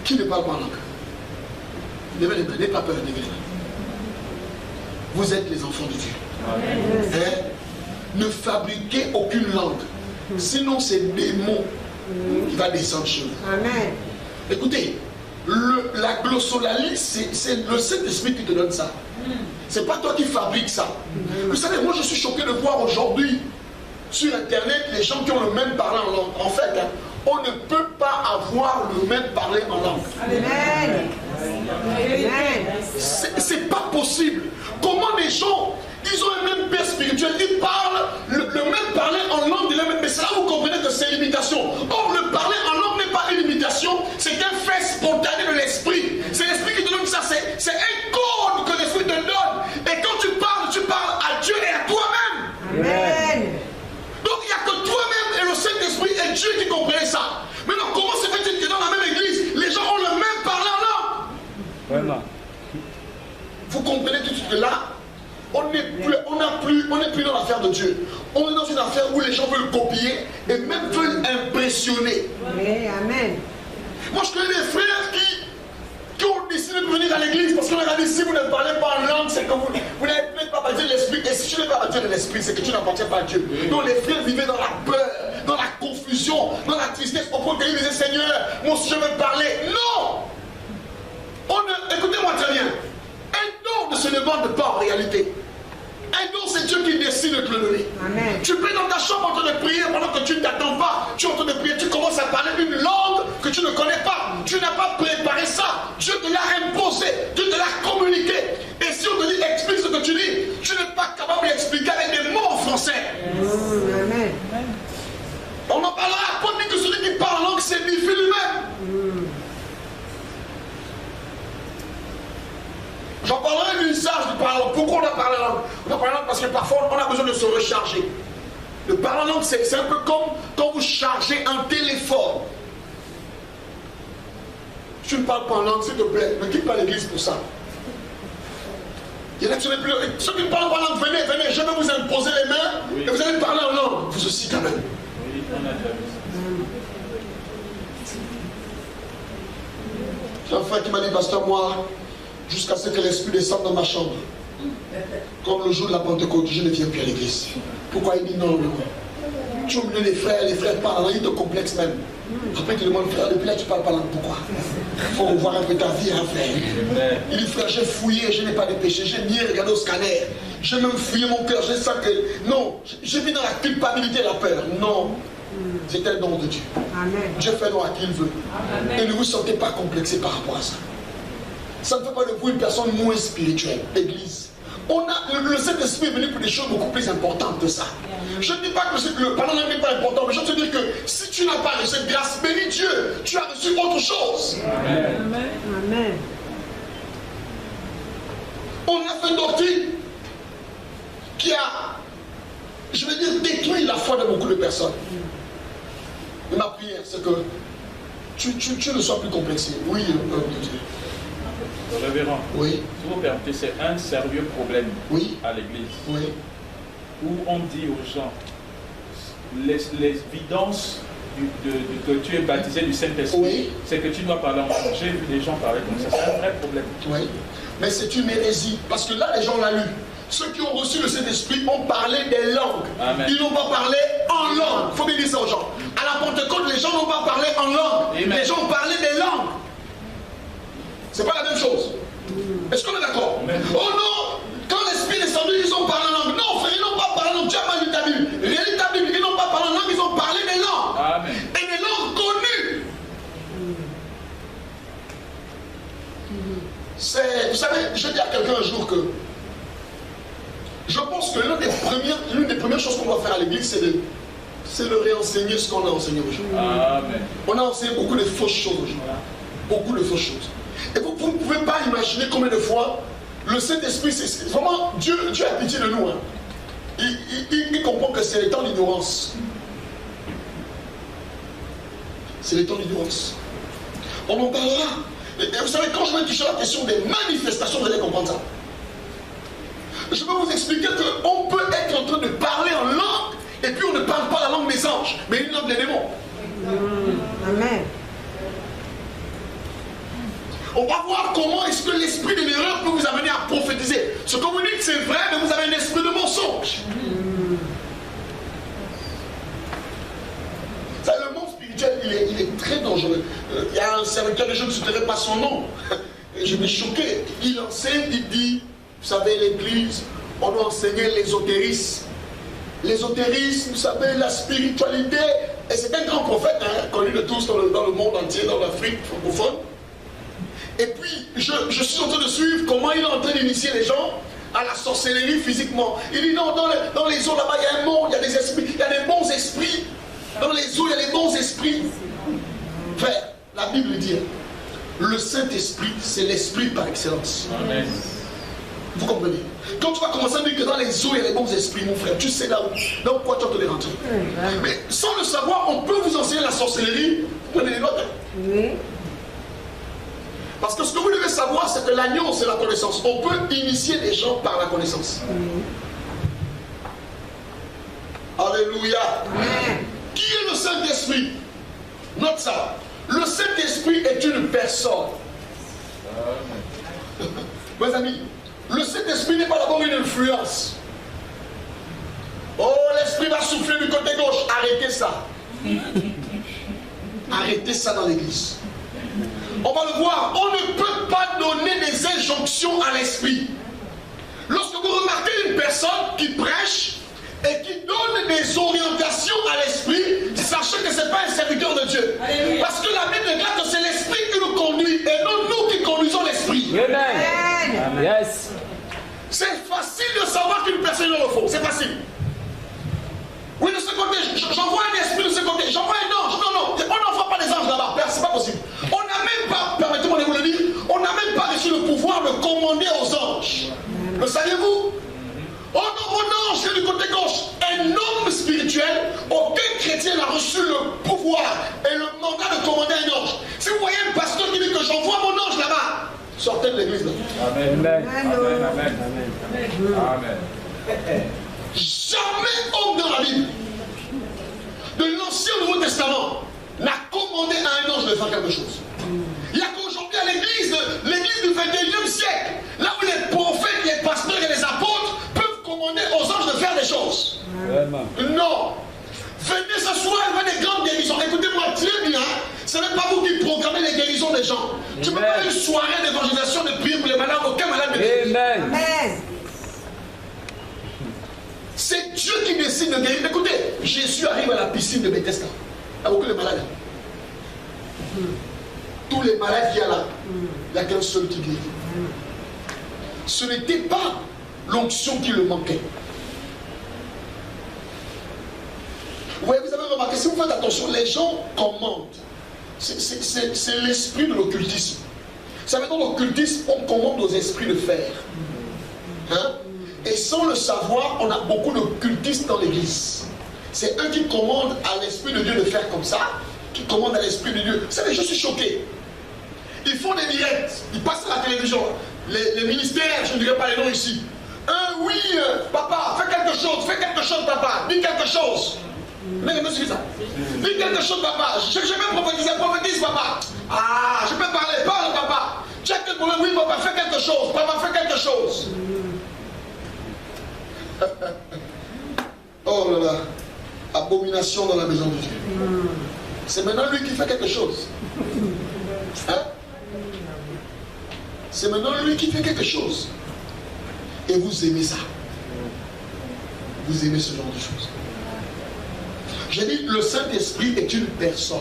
Qui ne parle pas en langue? Levez les mains, n'ayez pas peur, levez les mains. Vous êtes les enfants de Dieu. Hein? Ne fabriquez aucune langue. Sinon, c'est le démon qui va descendre chez vous. Amen. Écoutez, la glossolalie, c'est le Saint-Esprit qui te donne ça. C'est pas toi qui fabriques ça. Vous savez, moi je suis choqué de voir aujourd'hui sur Internet les gens qui ont le même parler en langue. En fait, hein, on ne peut pas avoir le même parler en langue. Amen. Amen. C'est pas possible. Comment les gens, ils ont un même père spirituel, ils parlent le même parler en langue de la même. Mais c'est là où vous comprenez que c'est l'imitation. Or, le parler en langue n'est pas une imitation, c'est un fait spontané de l'esprit. C'est l'esprit qui te donne ça. C'est un code que l'esprit te donne. Et quand tu parles à Dieu et à toi-même. Amen. Donc il n'y a que toi-même et le Saint-Esprit et Dieu qui comprennent ça. Maintenant, comment se fait-il que dans la même église, les gens ont le même parler en langue? Vraiment. Vous comprenez tout de suite que là, on n'est plus dans l'affaire de Dieu. On est dans une affaire où les gens veulent copier et même veulent impressionner. Amen. Moi, je connais des frères qui ont décidé de venir à l'église parce qu'on leur a dit si vous ne parlez pas en langue, c'est que vous n'êtes pas baptisé de l'esprit. Et si tu n'es pas baptisé de l'esprit, c'est que tu n'appartiens pas à Dieu. Donc les frères vivaient dans la peur, dans la confusion, dans la tristesse, au point qu'ils disaient Seigneur, moi aussi je veux parler. Non! Écoutez-moi très bien. Un don ne se demande pas en réalité. Un don, c'est Dieu qui décide de te le donner. Amen. Tu peux dans ta chambre en train de prier pendant que tu ne t'attends pas. Tu es en train de prier, tu commences à parler une langue que tu ne connais pas. Tu n'as pas préparé ça. Dieu te l'a imposé. Dieu te l'a communiqué. Et si on te dit explique ce que tu dis, tu n'es pas capable d'expliquer avec des mots en français. Amen. On en parlera. Paul dit que celui qui parle en langue s'édifie lui-même. J'en parlerai de l'usage du parler en langue. Pourquoi on a parlé en langue? On a parlé en langue parce que parfois on a besoin de se recharger. Le parler en langue, c'est un peu comme quand vous chargez un téléphone. Tu ne parles pas en langue, s'il te plaît, ne quitte pas l'église pour ça. Il y en a qui ne plus. Ceux qui ne parlent pas en langue, venez, je vais vous imposer les mains et vous allez parler en langue. Vous aussi quand même. J'ai un frère qui m'a dit, pasteur, moi, jusqu'à ce que l'esprit descende dans ma chambre. Comme le jour de la Pentecôte, je ne viens plus à l'église. Pourquoi? Il dit non. Tu oublies les frères parlent, ils te complexent même. Après, tu demandes, frère, depuis là, tu parles pas langue. Pourquoi? Il faut revoir un peu ta vie, hein, frère. Il dit, frère, j'ai fouillé, je n'ai pas de péché. J'ai mis regardé au scanner. J'ai même fouillé mon cœur. J'ai ça que. Non, j'ai mis dans la culpabilité et la peur. Non. C'est un don de Dieu. Amen. Dieu fait don à qui il veut. Et ne vous sentez pas complexé par rapport à ça. Ça ne fait pas de vous une personne moins spirituelle. L'église. Le Saint-Esprit est venu pour des choses beaucoup plus importantes que ça. Je ne dis pas que le pardon n'est pas important, mais je te dis que si tu n'as pas reçu cette grâce, bénis Dieu, tu as reçu autre chose. Amen. Amen. On a fait une doctrine qui a, je veux dire, détruit la foi de beaucoup de personnes. Et ma prière, c'est que tu ne sois plus complexé. Oui, le peuple de Dieu. Révérend, Oui, si vous permettez, c'est un sérieux problème oui, à l'église oui. où on dit aux gens l'évidence que tu es baptisé du Saint-Esprit, Oui. c'est que tu dois parler en langue. J'ai vu des gens parler comme ça, c'est un vrai problème. Oui. Mais c'est une hérésie. Parce que là, les gens l'ont lu. Ceux qui ont reçu le Saint-Esprit ont parlé des langues. Amen. Ils n'ont pas parlé en langue. Il faut bien dire ça aux gens. À la Pentecôte, les gens n'ont pas parlé en langue. Amen. Les gens ont parlé des langues. C'est pas la même chose. Est-ce qu'on est d'accord? Amen. Oh non! Quand l'Esprit est descendu, ils ont parlé en langue. Non, frère, ils n'ont pas parlé en langue. Tu n'as pas lu ta Bible. Relis ta Bible. Ils n'ont pas parlé en langue, ils ont parlé des langues. Amen. Et des langues connues. Vous savez, je dis à quelqu'un un jour que je pense que l'une des premières choses qu'on doit faire à l'église, c'est de réenseigner ce qu'on a enseigné aux gens. Amen. On a enseigné beaucoup de fausses choses aux gens. Beaucoup de fausses choses. Et vous ne pouvez pas imaginer combien de fois le Saint-Esprit, c'est vraiment, Dieu a pitié de nous. Hein. Il comprend que c'est les temps d'ignorance. C'est les temps d'ignorance. On en parlera. Et vous savez, quand je vais toucher la question des manifestations, vous allez comprendre ça. Je vais vous expliquer qu'on peut être en train de parler en langue, et puis on ne parle pas la langue des anges, mais une langue des démons. Amen. On va voir comment est-ce que l'esprit de l'erreur peut vous amener à prophétiser. Ce que vous dites, c'est vrai, mais vous avez un esprit de mensonge. Ça, le monde spirituel, il est très dangereux. Il y a un serviteur de Dieu, je ne citerai pas son nom. Je m'ai choqué. Il enseigne, il dit, vous savez, l'église, on doit enseigner l'ésotérisme. L'ésotérisme, vous savez, la spiritualité. Et c'est un grand prophète, hein, connu de tous dans le monde entier, dans l'Afrique francophone. Et puis, je suis en train de suivre comment il est en train d'initier les gens à la sorcellerie physiquement. Il dit non, dans les eaux là-bas, il y a un monde, il y a des esprits, il y a des bons esprits. Dans les eaux, il y a des bons esprits. Frère, la Bible dit, le Saint-Esprit, c'est l'esprit par excellence. Amen. Vous comprenez? Quand tu vas commencer à dire que dans les eaux, il y a des bons esprits, mon frère, tu sais là où quoi tu vas te les rentrer. Mais sans le savoir, on peut vous enseigner la sorcellerie. Prenez les notes. Oui. Parce que ce que vous devez savoir, c'est que l'agneau, c'est la connaissance. On peut initier les gens par la connaissance. Alléluia. Amen. Qui est le Saint-Esprit? Note ça. Le Saint-Esprit est une personne. Mes amis, le Saint-Esprit n'est pas d'abord une influence. Oh, l'Esprit va souffler du côté gauche. Arrêtez ça. Arrêtez ça dans l'église. On va le voir, on ne peut pas donner des injonctions à l'esprit. Lorsque vous remarquez une personne qui prêche et qui donne des orientations à l'esprit, sachez que ce n'est pas un serviteur de Dieu. Alléluia. Parce que la Bible déclare que c'est l'esprit qui nous conduit et non nous qui conduisons l'esprit. Amen. Yes. C'est facile de savoir qu'une personne est dans le faux, c'est facile. Oui, de ce côté, j'envoie un esprit de ce côté, j'envoie un ange. Non, on n'envoie pas des anges là-bas, c'est pas possible. On n'a même pas, permettez-moi de vous le dire, on n'a même pas reçu le pouvoir de commander aux anges. Le saviez-vous? Oh non, mon ange, c'est du côté gauche. Un homme spirituel, aucun chrétien n'a reçu le pouvoir et le mandat de commander un ange. Si vous voyez un pasteur qui dit que j'envoie mon ange là-bas, sortez de l'église là. Amen. Amen. Amen. Amen. Amen. Jamais homme dans la Bible de l'Ancien et Nouveau Testament n'a commandé à un ange de faire quelque chose. Il n'y a qu'aujourd'hui à l'église du 21e siècle, là où les prophètes, les pasteurs et les apôtres peuvent commander aux anges de faire des choses. Vraiment. Non. Venez ce soir, il y aura des grandes guérisons. Écoutez-moi très bien. Ce n'est pas vous qui programmez les guérisons des gens. Tu ne peux pas une soirée d'évangélisation de prière pour les malades. Aucun malade ne guérit. Amen. C'est Dieu qui décide de guérir. Écoutez, Jésus arrive à la piscine de Bethesda. Il y a beaucoup de malades. Tous les malades qu'il y a là, il n'y a qu'un seul qui guérit. Ce n'était pas l'onction qui le manquait. Oui, vous avez remarqué, si vous faites attention, les gens commandent. C'est l'esprit de l'occultisme. Vous savez, dans l'occultisme, on commande aux esprits de faire. Hein? Et sans le savoir, on a beaucoup d'occultistes dans l'église. C'est eux qui commandent à l'esprit de Dieu de faire comme ça, qui commandent à l'esprit de Dieu. Vous savez, je suis choqué. Ils font des directs, ils passent à la télévision. Les ministères, je ne dirais pas les noms ici. Oui, papa, fais quelque chose, papa, dis quelque chose. Mais me suffit ça. Dis quelque chose, papa. Je vais prophétiser, prophétise, papa. Ah, je peux parler, parle, papa. Tu as quel problème? Oui, papa, fais quelque chose. Papa, fais quelque chose. Oh là là, abomination dans la maison de Dieu. C'est maintenant lui qui fait quelque chose. Hein? C'est maintenant lui qui fait quelque chose. Et vous aimez ça. Vous aimez ce genre de choses. J'ai dit, le Saint-Esprit est une personne.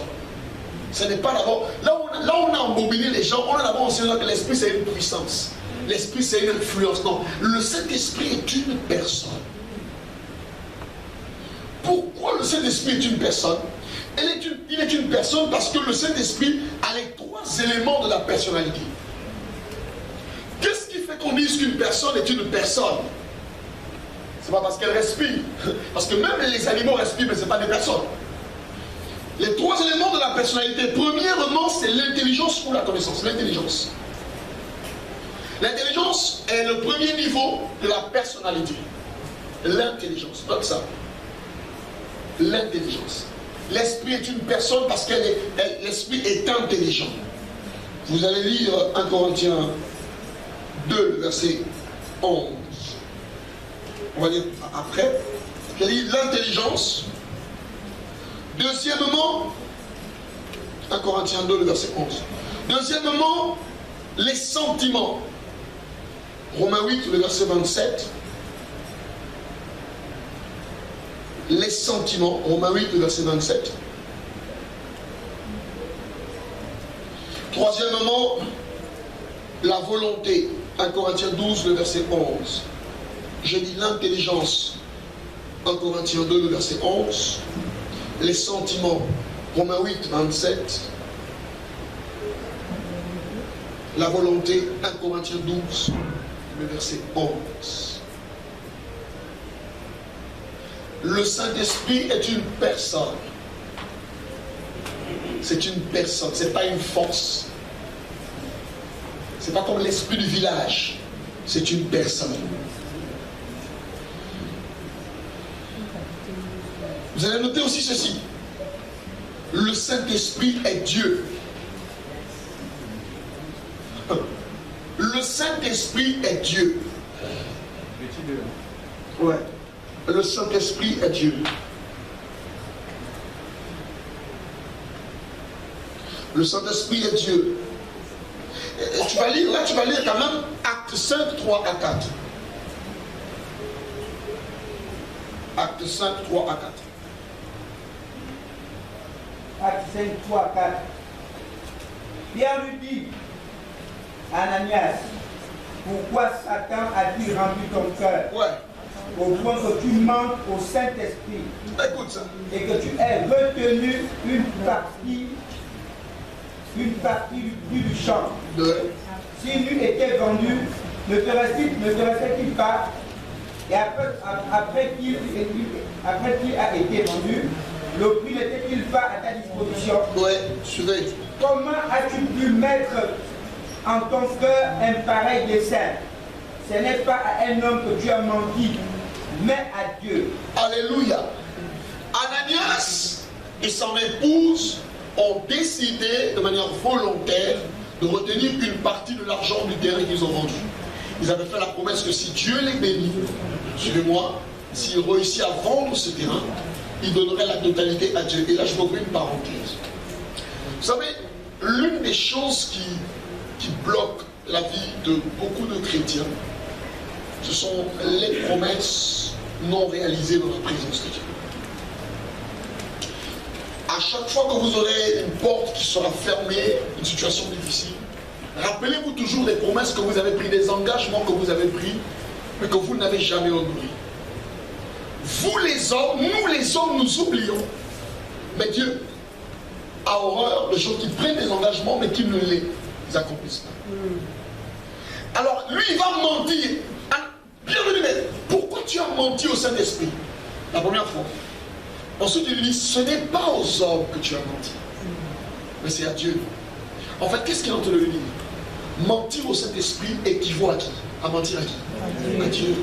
Ce n'est pas d'abord... Là où on a embobiné les gens, on a d'abord enseigné que l'Esprit c'est une puissance. L'Esprit c'est une influence. Non, le Saint-Esprit est une personne. Pourquoi le Saint-Esprit est une personne? Il est une personne parce que le Saint-Esprit a les trois éléments de la personnalité. Qu'est-ce qui fait qu'on dise qu'une personne est une personne? C'est pas parce qu'elle respire. Parce que même les animaux respirent, mais ce n'est pas des personnes. Les trois éléments de la personnalité, premièrement, c'est l'intelligence ou la connaissance. L'intelligence. L'intelligence est le premier niveau de la personnalité. L'intelligence. Note ça. L'intelligence. L'esprit est une personne parce que l'esprit est intelligent. Vous allez lire 1 Corinthiens 2, verset 11. On va lire après. Il dit l'intelligence. Deuxièmement, 1 Corinthiens 2, verset 11. Deuxièmement, les sentiments. Romains 8, le verset 27. Les sentiments. Romains 8, le verset 27. Troisièmement, la volonté. 1 Corinthiens 12, le verset 11. J'ai dit l'intelligence. 1 Corinthiens 2, le verset 11. Les sentiments. Romains 8, 27. La volonté. 1 Corinthiens 12, le verset 11. Le Saint-Esprit est une personne. C'est une personne, c'est pas une force. C'est pas comme l'esprit du village. C'est une personne. Vous allez noter aussi ceci. Le Saint-Esprit est Dieu. Le Saint-Esprit est Dieu. Ouais. Le Saint-Esprit est Dieu. Le Saint-Esprit est Dieu. Et tu vas lire quand même Acte 5, 3 à 4. Acte 5, 3 à 4. Acte 5, 3 à 4. Pierre lui dit, Ananias, pourquoi Satan a-t-il rempli ton cœur? Ouais. Au point que tu manques au Saint-Esprit. Écoute ça. Et que tu aies retenu une partie du champ. Si nul était vendu, ne te restait-il pas? Et après qu'il a été vendu, le prix n'était-il pas à ta disposition? Oui, suivez. Comment as-tu pu mettre en ton cœur un pareil dessein? Ce n'est pas à un homme que tu as menti, mais à Dieu. Alléluia. Ananias et son épouse ont décidé de manière volontaire de retenir une partie de l'argent du terrain qu'ils ont vendu. Ils avaient fait la promesse que si Dieu les bénit, suivez-moi, s'ils réussissent à vendre ce terrain, il donnerait la totalité à Dieu. Et là, je m'ouvre une parenthèse. Vous savez, l'une des choses qui bloque la vie de beaucoup de chrétiens, ce sont les promesses non réalisées dans la présence de Dieu. À chaque fois que vous aurez une porte qui sera fermée, une situation difficile, rappelez-vous toujours des promesses que vous avez prises, des engagements que vous avez pris, mais que vous n'avez jamais honorés. Vous les hommes, nous les hommes, nous oublions. Mais Dieu a horreur de gens qui prennent des engagements, mais qui ne les accomplissent pas. Alors, lui, il va mentir. Bienvenue, mais pourquoi tu as menti au Saint-Esprit la première fois? Ensuite, il dit, ce n'est pas aux hommes que tu as menti, mais c'est à Dieu. En fait, qu'est-ce qu'il est en train de lui dire? Mentir au Saint-Esprit équivaut à qui? À mentir à qui? À Dieu.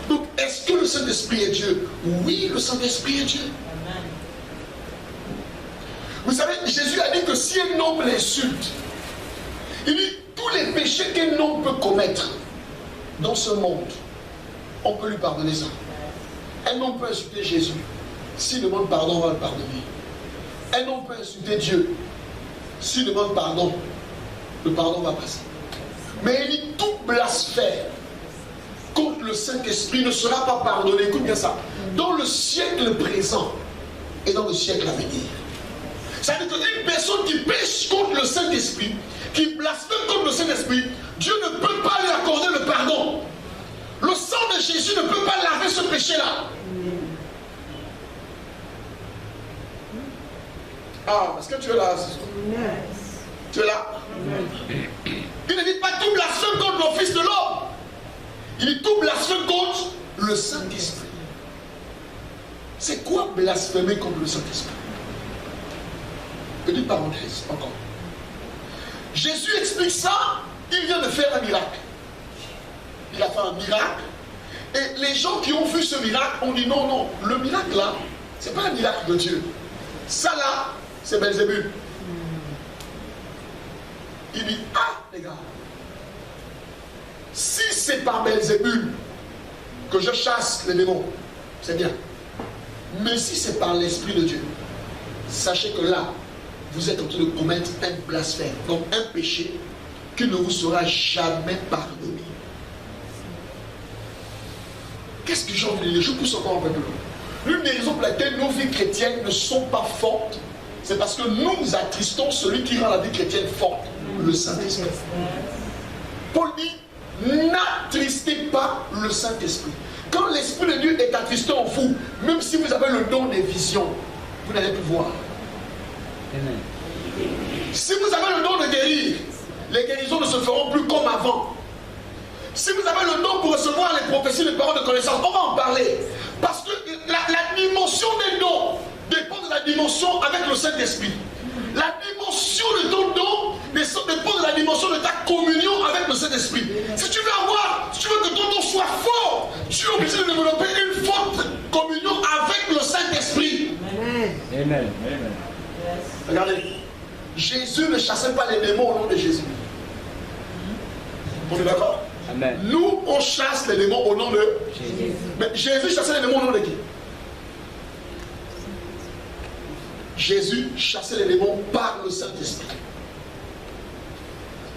Donc, est-ce que le Saint-Esprit est Dieu? Oui, le Saint-Esprit est Dieu. Vous savez, Jésus a dit que si un homme l'insulte, il dit, tous les péchés qu'un homme peut commettre dans ce monde, on peut lui pardonner ça. Un homme peut insulter Jésus. S'il demande pardon, on va le pardonner. Un homme peut insulter Dieu. S'il demande pardon, le pardon va passer. Mais il dit, tout blasphème contre le Saint-Esprit ne sera pas pardonné. Écoute bien ça. Dans le siècle présent et dans le siècle à venir. Ça veut dire qu'une personne qui pêche contre le Saint-Esprit, qui blasphème contre le Saint-Esprit, Dieu ne peut pas lui accorder le pardon. Le sang de Jésus ne peut pas laver ce péché-là. Ah, est-ce que tu es là? Tu es là? Il ne dit pas tout blasphème contre le Fils de l'homme. Il dit tout blasphème contre le Saint-Esprit. C'est quoi blasphémer contre le Saint-Esprit? Petite parenthèse encore. Jésus explique ça, il vient de faire un miracle. Il a fait un miracle. Et les gens qui ont vu ce miracle ont dit non, non, le miracle là, c'est pas un miracle de Dieu. Ça là, c'est Belzébul. Il dit, ah les gars, si c'est par Belzébul que je chasse les démons, c'est bien. Mais si c'est par l'Esprit de Dieu, sachez que là, vous êtes en train de commettre un blasphème, donc un péché qui ne vous sera jamais pardonné. Qu'est-ce que j'ai envie de dire? Je pousse encore un peu plus loin. L'une des raisons pour lesquelles nos vies chrétiennes ne sont pas fortes, c'est parce que nous attristons celui qui rend la vie chrétienne forte, le Saint-Esprit. Paul dit, n'attristez pas le Saint-Esprit. Quand l'Esprit de Dieu est attristé en vous, même si vous avez le don des visions, vous n'allez plus voir. Amen. Si vous avez le don de guérir, les guérisons ne se feront plus comme avant. Si vous avez le don pour recevoir les prophéties, les paroles de connaissance, on va en parler. Parce que la dimension des dons dépend de la dimension avec le Saint-Esprit. La dimension de ton don dépend de la dimension de ta communion avec le Saint-Esprit. Si tu veux que ton don soit fort, tu es obligé de développer une forte communion avec le Saint-Esprit. Amen. Amen. Amen. Regardez, Jésus ne chassait pas les démons au nom de Jésus. On est d'accord? Amen. Nous, on chasse les démons au nom de Jésus. Mais Jésus chassait les démons au nom de qui? Jésus chassait les démons par le Saint-Esprit.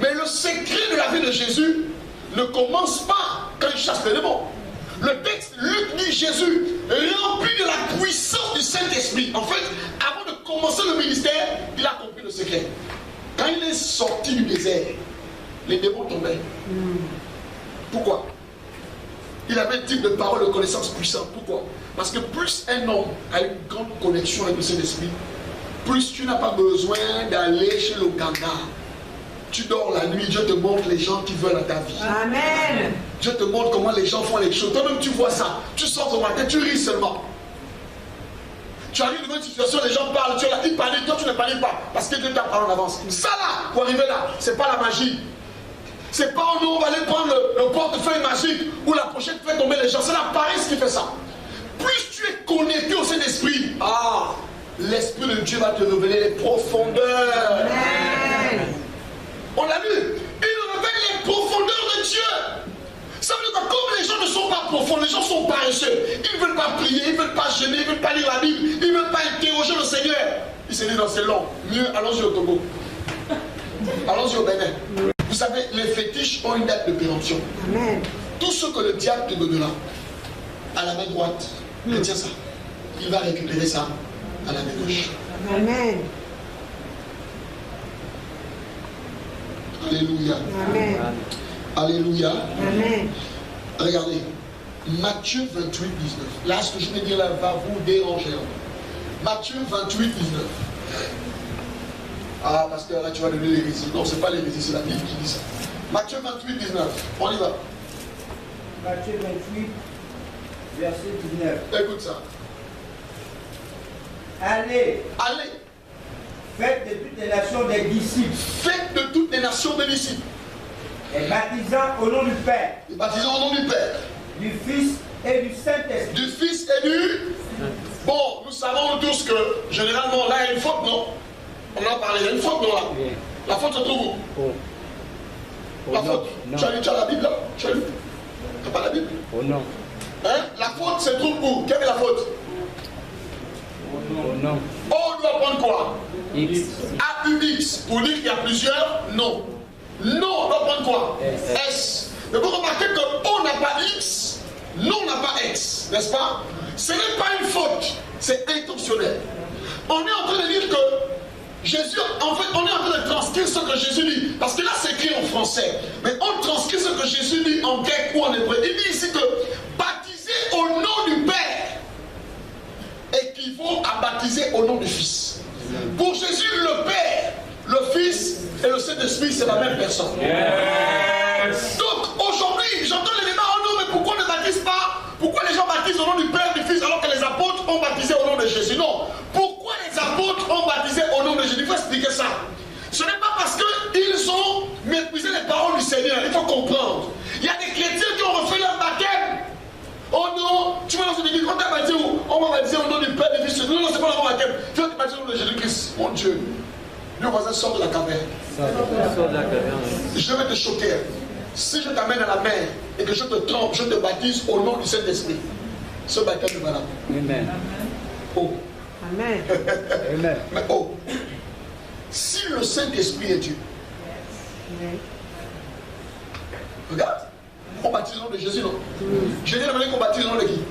Mais le secret de la vie de Jésus ne commence pas quand il chasse les démons. Le texte, Luc dit Jésus, rempli de la puissance du Saint-Esprit. En fait, avant de commencer le ministère, il a compris le secret. Quand il est sorti du désert, les démons tombaient. Pourquoi? Il avait un type de parole de connaissance puissante. Pourquoi? Parce que plus un homme a une grande connexion avec le Saint-Esprit, plus tu n'as pas besoin d'aller chez le Ganda. Tu dors la nuit, Dieu te montre les gens qui veulent à ta vie. Amen. Dieu te montre comment les gens font les choses. Toi-même, tu vois ça. Tu sors au matin, tu ris seulement. Tu arrives dans une situation, les gens parlent, tu es là, ils paniquent, toi tu ne paniques pas. Parce que Dieu t'a parlé en avance. Ça là, pour arriver là, c'est pas la magie. C'est pas nous, on va aller prendre le portefeuille magique ou la pochette fait tomber les gens. C'est la paresse qui fait ça. Plus tu es connecté au Saint-Esprit, l'Esprit de Dieu va te révéler les profondeurs. Amen. On l'a vu, il révèle les profondeurs de Dieu. Ça veut dire que comme les gens gens ne sont pas profonds, les gens sont paresseux. Ils ne veulent pas prier, ils ne veulent pas jeûner, ils ne veulent pas lire la Bible, ils ne veulent pas interroger le Seigneur. Ils se disent, non, c'est long. Mieux, allons-y au Togo. Allons-y au Bénin. Vous savez, les fétiches ont une date de péremption. Amen. Tout ce que le diable te donnera à la main droite, retiens ça. Il va récupérer ça à la main gauche. Amen. Alléluia. Amen. Alléluia. Amen. Regardez, Matthieu 28, 19. Là, ce que je vais dire là va vous déranger. Matthieu 28, 19. Ah, parce que là, tu vas donner l'hérésie. Non, ce n'est pas l'hérésie, c'est la Bible qui dit ça. Matthieu 28, 19. On y va. Matthieu 28, verset 19. Écoute ça. Allez, Allez, faites de toutes les nations des disciples, faites de toutes les nations des disciples. et baptisant au nom du Père, Et baptisons au nom du Père, du Fils et du Saint-Esprit. du Fils et du... Bon, nous savons tous que, généralement, là, il y a une faute, non? On en a parlé, il y a une faute, non, là? La faute se trouve où? La faute. Tu as la Bible, là? Tu as lu? Tu n'as pas la Bible? Oh non. Hein? La faute se trouve où? Quelle est la faute? Oh non. O doit prendre quoi? X. A-U-X. Pour dire qu'il y a plusieurs non. Non doit prendre quoi? S. Mais vous remarquez que O n'a pas X, non n'a pas X. N'est-ce pas? Ce n'est pas une faute. C'est intentionnel. On est en train de dire que Jésus, en fait, on est en train de transcrire ce que Jésus dit. Parce que là, c'est écrit en français. Mais on transcrit ce que Jésus dit en grec ou en hébreu. Il dit ici que baptiser au nom du Père équivaut à baptiser au nom du Fils. Pour Jésus, le Père, le Fils et le Saint-Esprit, c'est la même personne. Yes. Donc aujourd'hui, j'entends les débats, oh non, mais pourquoi on ne baptise pas? Pourquoi les gens baptisent au nom du Père, du Fils, alors que les apôtres ont baptisé au nom de Jésus? Non. Pourquoi les apôtres ont baptisé au nom de Jésus? Il faut expliquer ça. Ce n'est pas parce qu'ils ont méprisé les paroles du Seigneur. Il faut comprendre. Il y a des chrétiens qui ont refait leur baptême. Oh non, tu vas dans une église, on t'a baptisé où? On m'a baptisé au nom du Père, du Fils. Non, non, c'est pas le nom baptême. Tu vas te baptiser au nom de Jésus-Christ. Mon Dieu. Le voisin sort de la caverne. Sors de la caverne. Je vais te choquer. Si je t'amène à la mer et que je te trempe, je te baptise au nom du Saint-Esprit. Ce baptême est valable. Amen. Oh. Amen. Amen. Mais oh. Si le Saint-Esprit est Dieu, regarde, on baptise au nom de Jésus, non? Jésus a demandé qu'on baptise au nom de qui?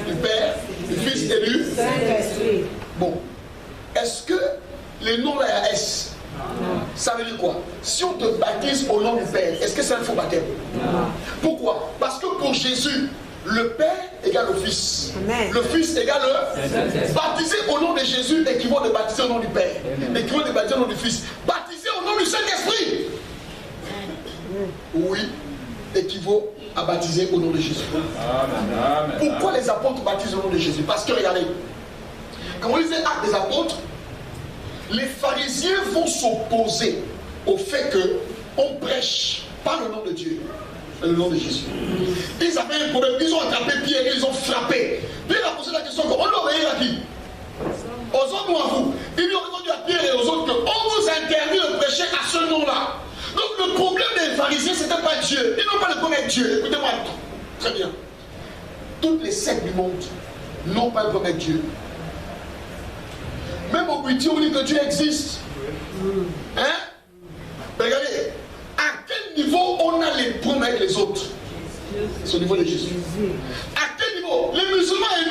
Du Père, du Fils et du Saint-Esprit. Bon. Est-ce que les noms là, il y a S? Ça veut dire quoi? Si on te baptise au nom du Père, est-ce que c'est un faux baptême? Pourquoi? Parce que pour Jésus, le Père égale le Fils. Amen. Le Fils égale le... Baptiser au nom de Jésus équivaut de baptiser au nom du Père. Équivaut de baptiser au nom du Fils. Baptiser au nom du Saint-Esprit. Oui, équivaut à baptiser au nom de Jésus. Amen. Pourquoi les apôtres baptisent au nom de Jésus? Parce que regardez, quand on lisait Actes des apôtres, les pharisiens vont s'opposer au fait qu'on prêche pas le nom de Dieu, mais le nom de Jésus. Ils avaient un problème, ils ont attrapé Pierre et ils ont frappé. Pierre a posé la question, on doit obéir à qui? Aux autres ou à vous? Ils lui ont répondu à Pierre et aux autres qu'on vous interdit de prêcher à ce nom-là. Donc le problème des pharisiens, ce n'était pas Dieu. Ils n'ont pas le premier Dieu. Écoutez-moi, très bien. Toutes les sectes du monde n'ont pas le premier Dieu. Même au Buiti, on dit que Dieu existe. Hein? Mais regardez, à quel niveau on a les problèmes avec les autres? C'est au niveau de Jésus. À quel niveau? Les musulmans et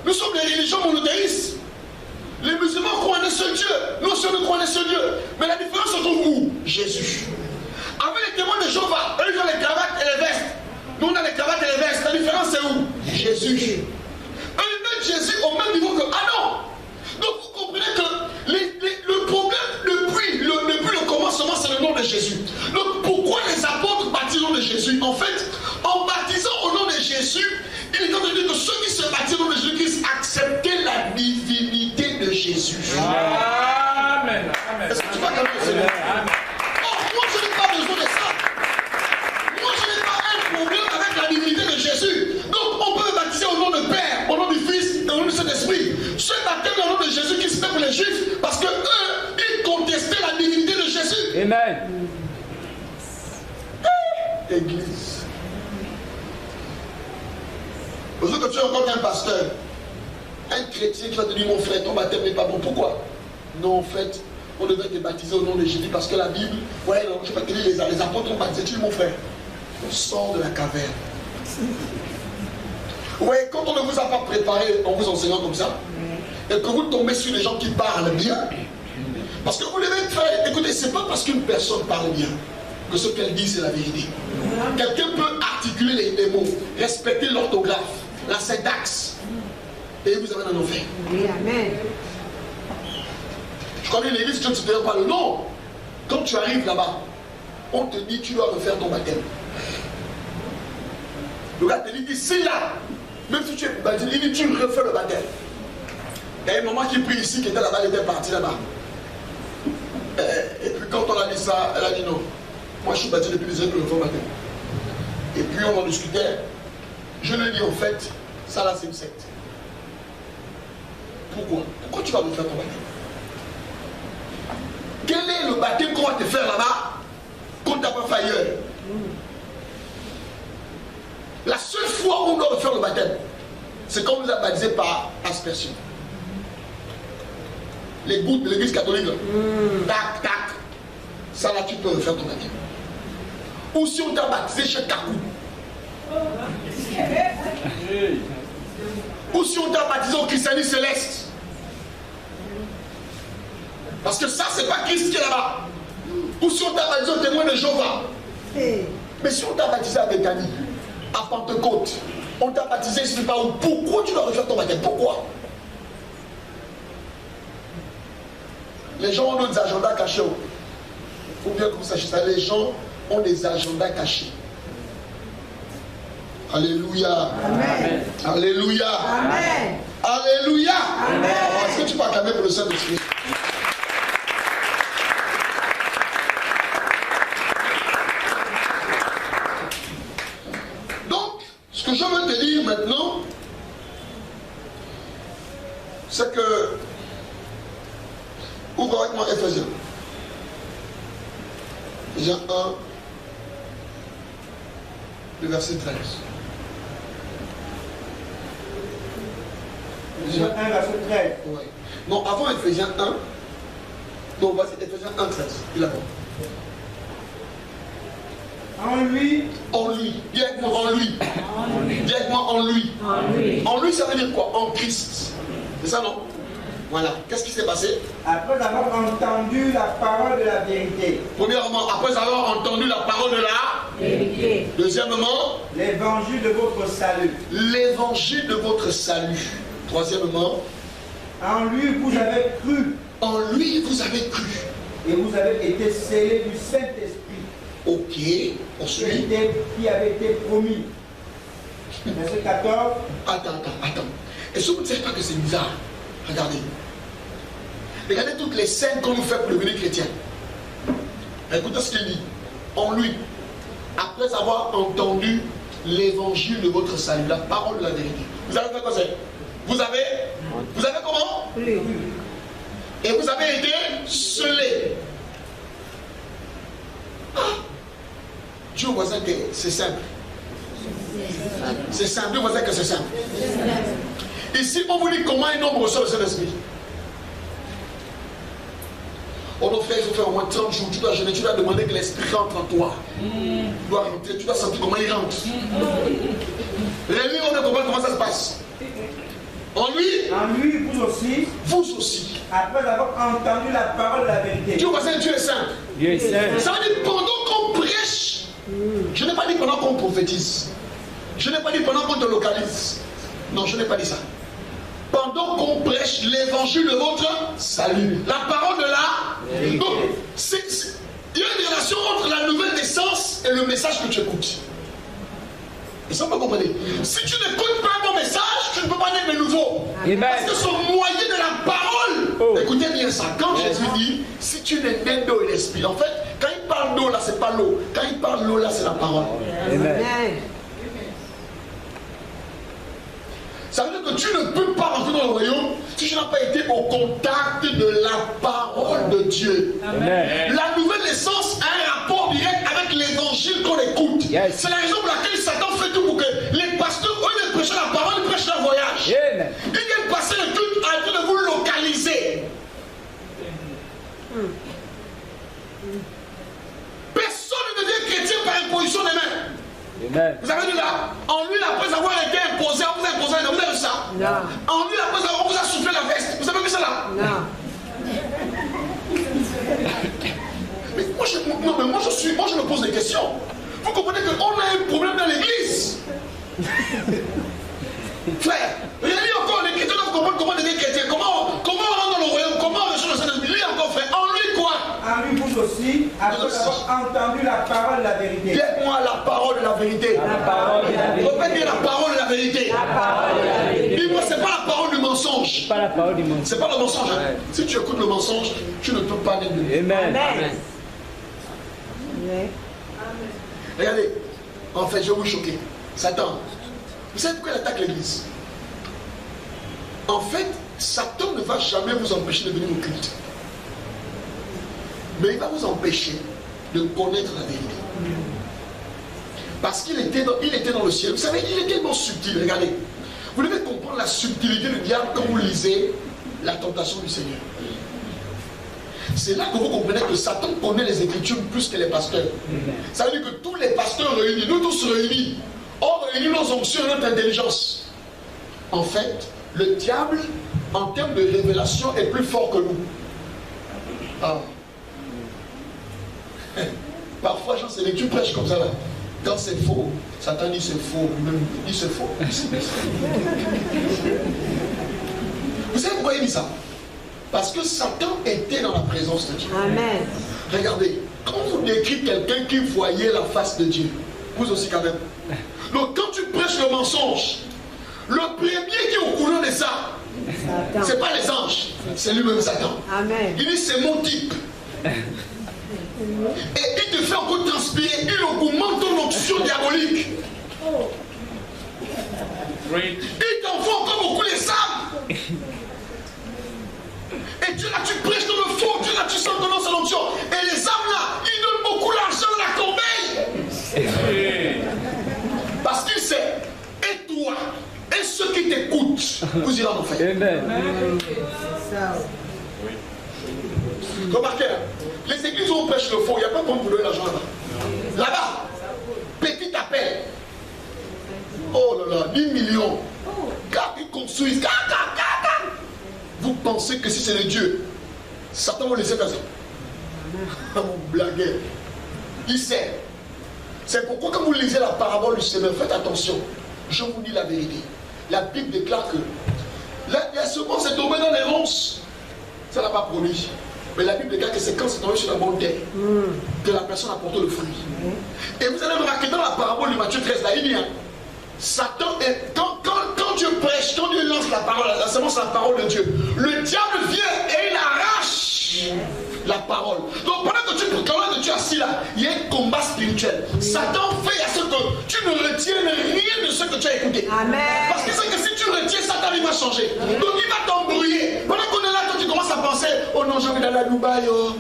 nous sommes des religions monothéistes. Les musulmans croient en un seul Dieu. Nous aussi, nous croyons en un seul Dieu. Mais la différence se trouve où? Jésus. Avec les témoins de Jéhovah, eux, ils ont les cravates et les vestes. Nous, on a les cravates et les vestes. La différence, c'est où? Jésus. Eux, ils mettent Jésus au même niveau que... Ah non! Donc vous comprenez que le problème depuis le commencement, c'est le nom de Jésus. Donc pourquoi les apôtres baptisent au nom de Jésus? En fait, en baptisant au nom de Jésus, il est en train de dire que ceux qui se baptisent au nom de Jésus-Christ acceptaient la divinité de Jésus. Amen. Est-ce que tu vas calmer le Seigneur? Moi je n'ai pas besoin de ça. Moi je n'ai pas un problème avec la divinité de Jésus. Donc on peut baptiser au nom du Père, au nom du Fils et au nom du Saint-Esprit. Ce baptême au nom de Jésus qui se fait pour les Juifs parce que eux, ils contestaient la divinité de Jésus. Amen. Église. tu rencontres un pasteur, un chrétien qui va te dire mon frère, ton baptême n'est pas bon. Pourquoi? Non, en fait, on devrait te baptiser au nom de Jésus parce que la Bible, ouais, non, je ne vais pas te dire les apôtres ont baptisé. Tu dis mon frère, on sort de la caverne. Ouais, quand on ne vous a pas préparé en vous enseignant comme ça, et que vous tombez sur des gens qui parlent bien, parce que vous devez faire, écoutez, c'est pas parce qu'une personne parle bien que ce qu'elle dit c'est la vérité. Quelqu'un peut articuler les mots, respecter l'orthographe, la syntaxe, et vous amène en enfer. Oui, amen. Je connais l'église, tu ne te donnes pas le nom. Quand tu arrives là-bas, on te dit tu dois refaire ton baptême. Le gars te dit ici là, même si tu es baptisé, il dit tu refais le baptême. Il y a une maman qui prie ici, qui était là-bas, elle était partie là-bas. Et puis quand on a dit ça, elle a dit non. Moi je suis baptisé depuis des années pour le faire baptême. Et puis on en discutait. Je lui ai dit en fait, ça là c'est une secte. Pourquoi? Pourquoi tu vas refaire ton baptême? Quel est le baptême qu'on va te faire là-bas qu'on ne t'a pas fait ailleurs? La seule fois où on doit refaire le baptême, c'est quand on nous a baptisé par aspersion. Les gouttes de l'église catholique, tac, tac. Ça là, tu peux refaire ton baptême. Ou si on t'a baptisé chez Kakou. Ou si on t'a baptisé au christianisme céleste. Parce que ça, c'est pas Christ qui est là-bas. Ou si on t'a baptisé au témoin de Jéhovah. Mais si on t'a baptisé à Bethanie, à Pentecôte, on t'a baptisé, je ne sais pas où. Pourquoi tu dois refaire ton baptême? Pourquoi? Les gens ont des agendas cachés. Il faut bien que vous sachiez ça. Les gens ont des agendas cachés. Alléluia. Amen. Alléluia. Amen. Alléluia. Amen. Est-ce que tu peux acclamer pour le Saint-Esprit? Donc, ce que je veux te dire maintenant, c'est que, ouvre avec moi Éphésiens. Éphésiens 1, le verset 13. Éphésiens 1, verset 13. Ouais. Non, avant Éphésiens 1, non, vas-y, Éphésiens 1, 13. Il a bon. En lui, En lui, directement en lui. Directement en lui. En lui. En lui, ça veut dire quoi? En Christ. C'est ça, non? Voilà. Qu'est-ce qui s'est passé? après avoir entendu la parole de la vérité, Premièrement, après avoir entendu la parole de la Vérité. Deuxièmement, l'évangile de votre salut. l'évangile de votre salut. Troisièmement, En lui, vous avez cru en lui, vous avez cru. et vous avez été scellés du Saint-Esprit Ok, qui ensuite. avait été promis. Verset 14. Attends. Est-ce que vous ne savez pas que c'est bizarre? Regardez. Regardez toutes les scènes qu'on nous fait pour devenir chrétien. Écoutez ce qu'il dit. En lui, après avoir entendu l'évangile de votre salut, la parole de la vérité. Vous avez fait quoi c'est? Vous avez comment? Plus. Et vous avez été scellés. Dis au voisin que c'est simple. C'est simple. Dis au voisin que c'est simple. Ici, on vous dit comment un homme reçoit le Saint-Esprit. On nous fait, il faut faire au moins 30 jours. Tu dois jeûner, tu dois demander que l'Esprit rentre en toi. Tu dois rentrer, tu dois sentir comment il rentre. Rémi, on comprend comment ça se passe. En lui, vous aussi, après avoir entendu la parole de la vérité. Dieu voisin, Dieu est simple. Dieu est saint. Ça veut dire pendant qu'on prêche, je n'ai pas dit pendant qu'on prophétise, je n'ai pas dit pendant qu'on te localise. Non, je n'ai pas dit ça. Pendant qu'on prêche l'évangile de votre salut, la parole de la. Donc, il y a une relation entre la nouvelle naissance et le message que tu écoutes. Et ça, vous comprenez? Si tu n'écoutes pas mon message, tu ne peux pas naître de nouveau. Amen. Parce que son moyen de la parole. Écoutez bien ça. Quand Jésus dit, si tu n'es né d'eau et d'esprit, en fait, quand il parle d'eau là, c'est pas l'eau. Quand il parle d'eau là, c'est la parole. Amen. Ça veut dire que tu ne peux pas rentrer dans le royaume si tu n'as pas été au contact de la parole de Dieu. Amen. La nouvelle naissance a un rapport direct avec l'évangile qu'on écoute. Yes. C'est la raison pour laquelle Satan fait tout pour que les pasteurs, eux, ne prêchent la parole, ils prêchent leur Amen. Ils viennent passer le culte en train de vous localiser. Personne ne devient chrétien par imposition des mains. Amen. Vous avez vu là, en lui, après avoir été imposé, on vous a imposé, vous avez vu ça? Non. En lui, après avoir, on vous a soufflé la veste. Vous avez vu ça là? Non. Mais moi, je me pose des questions. Vous comprenez qu'on a un problème dans l'église. Frère, regardez encore, les chrétiens doivent comprendre comment devenir chrétien. Comment on rentre dans le royaume, comment on reçoit le Saint-Esprit. Lui encore, frère, en lui quoi? En lui, vous aussi, après avoir entendu la parole de la vérité. Dites-moi la parole de la vérité. La parole de la vérité. Répète bien la parole de la vérité. La parole de la vérité. Dis-moi, c'est pas la parole du mensonge. Pas la parole du monde. C'est pas le mensonge. Hein. Ouais. Si tu écoutes le mensonge, tu ne peux pas naître de Dieu. Amen. Amen. Oui. Regardez, en fait, je vais vous choquer. Satan, vous savez pourquoi il attaque l'église? En fait, Satan ne va jamais vous empêcher de venir au culte. Mais il va vous empêcher de connaître la vérité. Parce qu'il était dans le ciel. Vous savez, il est tellement subtil. Regardez, vous devez comprendre la subtilité du diable quand vous lisez la tentation du Seigneur. C'est là que vous comprenez que Satan connaît les Écritures plus que les pasteurs. Ça veut dire que tous les pasteurs réunis, nous tous réunis, ont réuni nos onctions et notre intelligence. En fait, le diable, en termes de révélation, est plus fort que nous. Ah. Parfois, j'en sais, tu prêches comme ça là. Quand c'est faux, Satan dit c'est faux, lui-même dit c'est faux. Vous savez pourquoi il dit ça? Parce que Satan était dans la présence de Dieu. Amen. Regardez, quand vous décrivez quelqu'un qui voyait la face de Dieu, vous aussi quand même. Donc quand tu prêches le mensonge, le premier qui est au courant de ça, ce n'est pas les anges, c'est lui-même Satan. Amen. Il dit c'est mon type. Et il te fait encore transpirer, il augmente ton onction diabolique. Il t'envoie encore beaucoup les âmes. Et Dieu là, tu prêches dans le faux, Dieu là, tu sens ton son onction. Et les âmes là, ils donnent beaucoup d'argent à la corbeille. Parce qu'il sait, et toi, et ceux qui t'écoutent, vous irez en enfer. Amen. Remarquez, les églises où on prêche le faux, il n'y a pas de pour donner l'argent là-bas. Là-bas, petit appel. Oh là là, 10 millions. Car ils construisent. Vous pensez que si c'est le Dieu, Satan va laisser faire ça. Vous blaguez. Il sait. C'est pourquoi quand vous lisez la parabole du Seigneur, faites attention. Je vous dis la vérité. La Bible déclare que la semence est tombée dans les ronces. Ça n'a pas promis. Mais la Bible déclare que c'est quand c'est tombé sur la bonne terre que la personne apporte le fruit. Et vous allez remarquer dans la parabole de Matthieu 13, là, il dit, Satan est, quand Dieu prêche, quand Dieu lance la parole, la semence, la parole de Dieu, le diable vient et il arrache la parole. Donc pendant que tu es assis là, il y a un combat spirituel. Satan fait à ce que tu ne retiennes rien de ce que tu as écouté. Amen. Parce que c'est que si tu retiens, Satan il va changer. Donc il va t'embrouiller. Pendant qu'on est là, quand tu commences à penser, oh non, j'ai envie d'aller à Dubaï, oh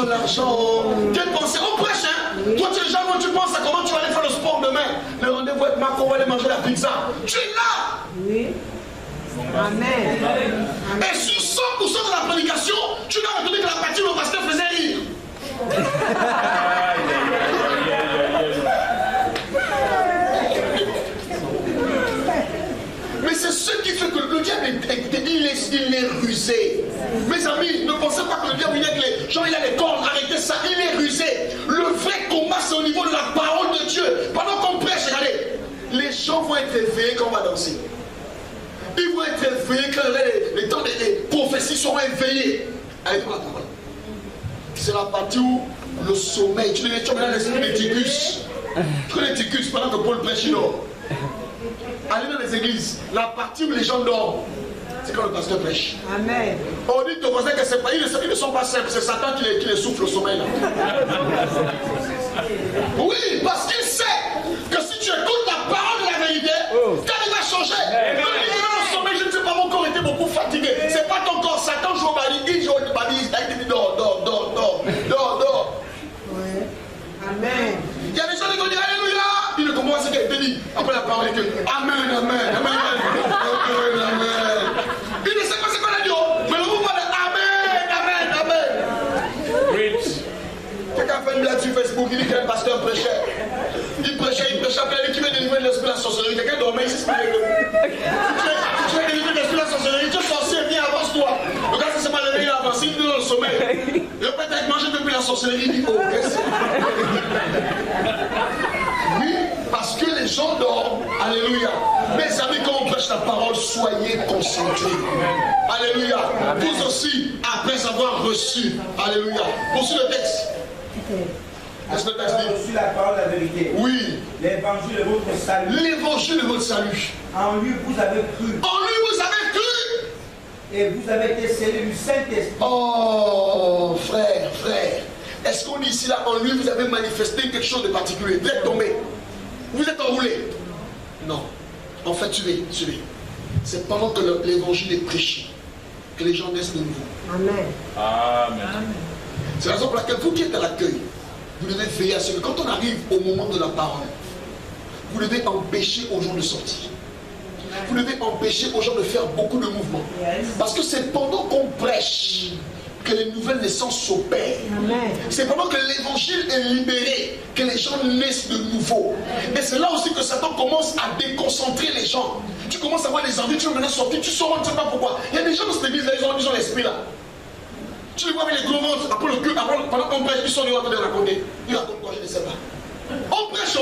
l'argent, oh. Quelle pensée, on prêche, hein. Toi tu es déjà, tu penses à comment tu vas aller faire le sport demain. Le rendez-vous avec Marco, on va aller manger la pizza. Tu es là. Oui. Amen. Et sur 100% de la prédication, tu dois retrouver que la partie où le pasteur faisait rire. Mais c'est ce qui fait que le diable, écoutez, il est rusé. Mes amis, ne pensez pas que le diable, il a les gens, il a les cordes, arrêtez ça, il est rusé. Le vrai combat, c'est au niveau de la parole de Dieu. Pendant qu'on prêche, regardez, les gens vont être éveillés quand on va danser. Ils vont être éveillés quand les temps des prophéties seront éveillés. Allez, la parole. C'est la partie où le sommeil, tu connais l'esprit des ticus. Tu connais les ticus pendant que Paul prêche, il dort. Allez dans les églises, la partie où les gens dorment, c'est quand le pasteur prêche. Amen. On dit aux voisins que c'est pas, ils ne sont pas simples, c'est Satan qui les souffle au sommeil là. Oui, parce qu'il sait que si tu écoutes la parole de la vérité, quand il va changer, le sommeil, je ne sais pas, mon corps était beaucoup fatigué. C'est pas ton corps, Satan joue au bali, il joue au bali, il dit dors. Oui. Amen. Il y a des gens qui vont dire Alléluia. Il ne comprend pas ce qu'il a été dit. Après la parole est que Amen. sorcellerie, dit, oh, qu'est-ce que oui, parce que les gens dorment. Alléluia. Mes amis, quand on prêche la parole, soyez concentrés. Alléluia. Vous aussi, après avoir reçu. Alléluia. Poursuis le texte. Qu'est-ce que le texte dit? Reçu la parole de la vérité. Oui. L'évangile de votre salut. L'évangile de votre salut. En lui, vous avez cru. En lui, vous avez cru. Et vous avez été scellés du Saint-Esprit. Oh, frère, frère. Est-ce qu'on dit ici, là, en lui, vous avez manifesté quelque chose de particulier? Vous êtes tombé. Vous êtes enroulé. Non. En fait, suivez. C'est pendant que l'évangile est prêché que les gens naissent de nouveau. Amen. Amen. C'est la raison pour laquelle vous qui êtes à l'accueil, vous devez veiller à ce que quand on arrive au moment de la parole, vous devez empêcher aux gens de sortir. Vous devez empêcher aux gens de faire beaucoup de mouvements. Parce que c'est pendant qu'on prêche que les nouvelles naissances s'opèrent. C'est pendant que l'évangile est libéré que les gens naissent de nouveau. Et c'est là aussi que Satan commence à déconcentrer les gens. Tu commences à avoir des envies, tu veux maintenant sortir, tu sors, on ne sait pas pourquoi. Il y a des gens dans cette église, ils ont l'esprit là. Tu les vois avec les gros ventres, après le cul, pendant qu'on prêche, ils sont en train de raconter. Ils racontent quoi, je ne sais pas. On prêche,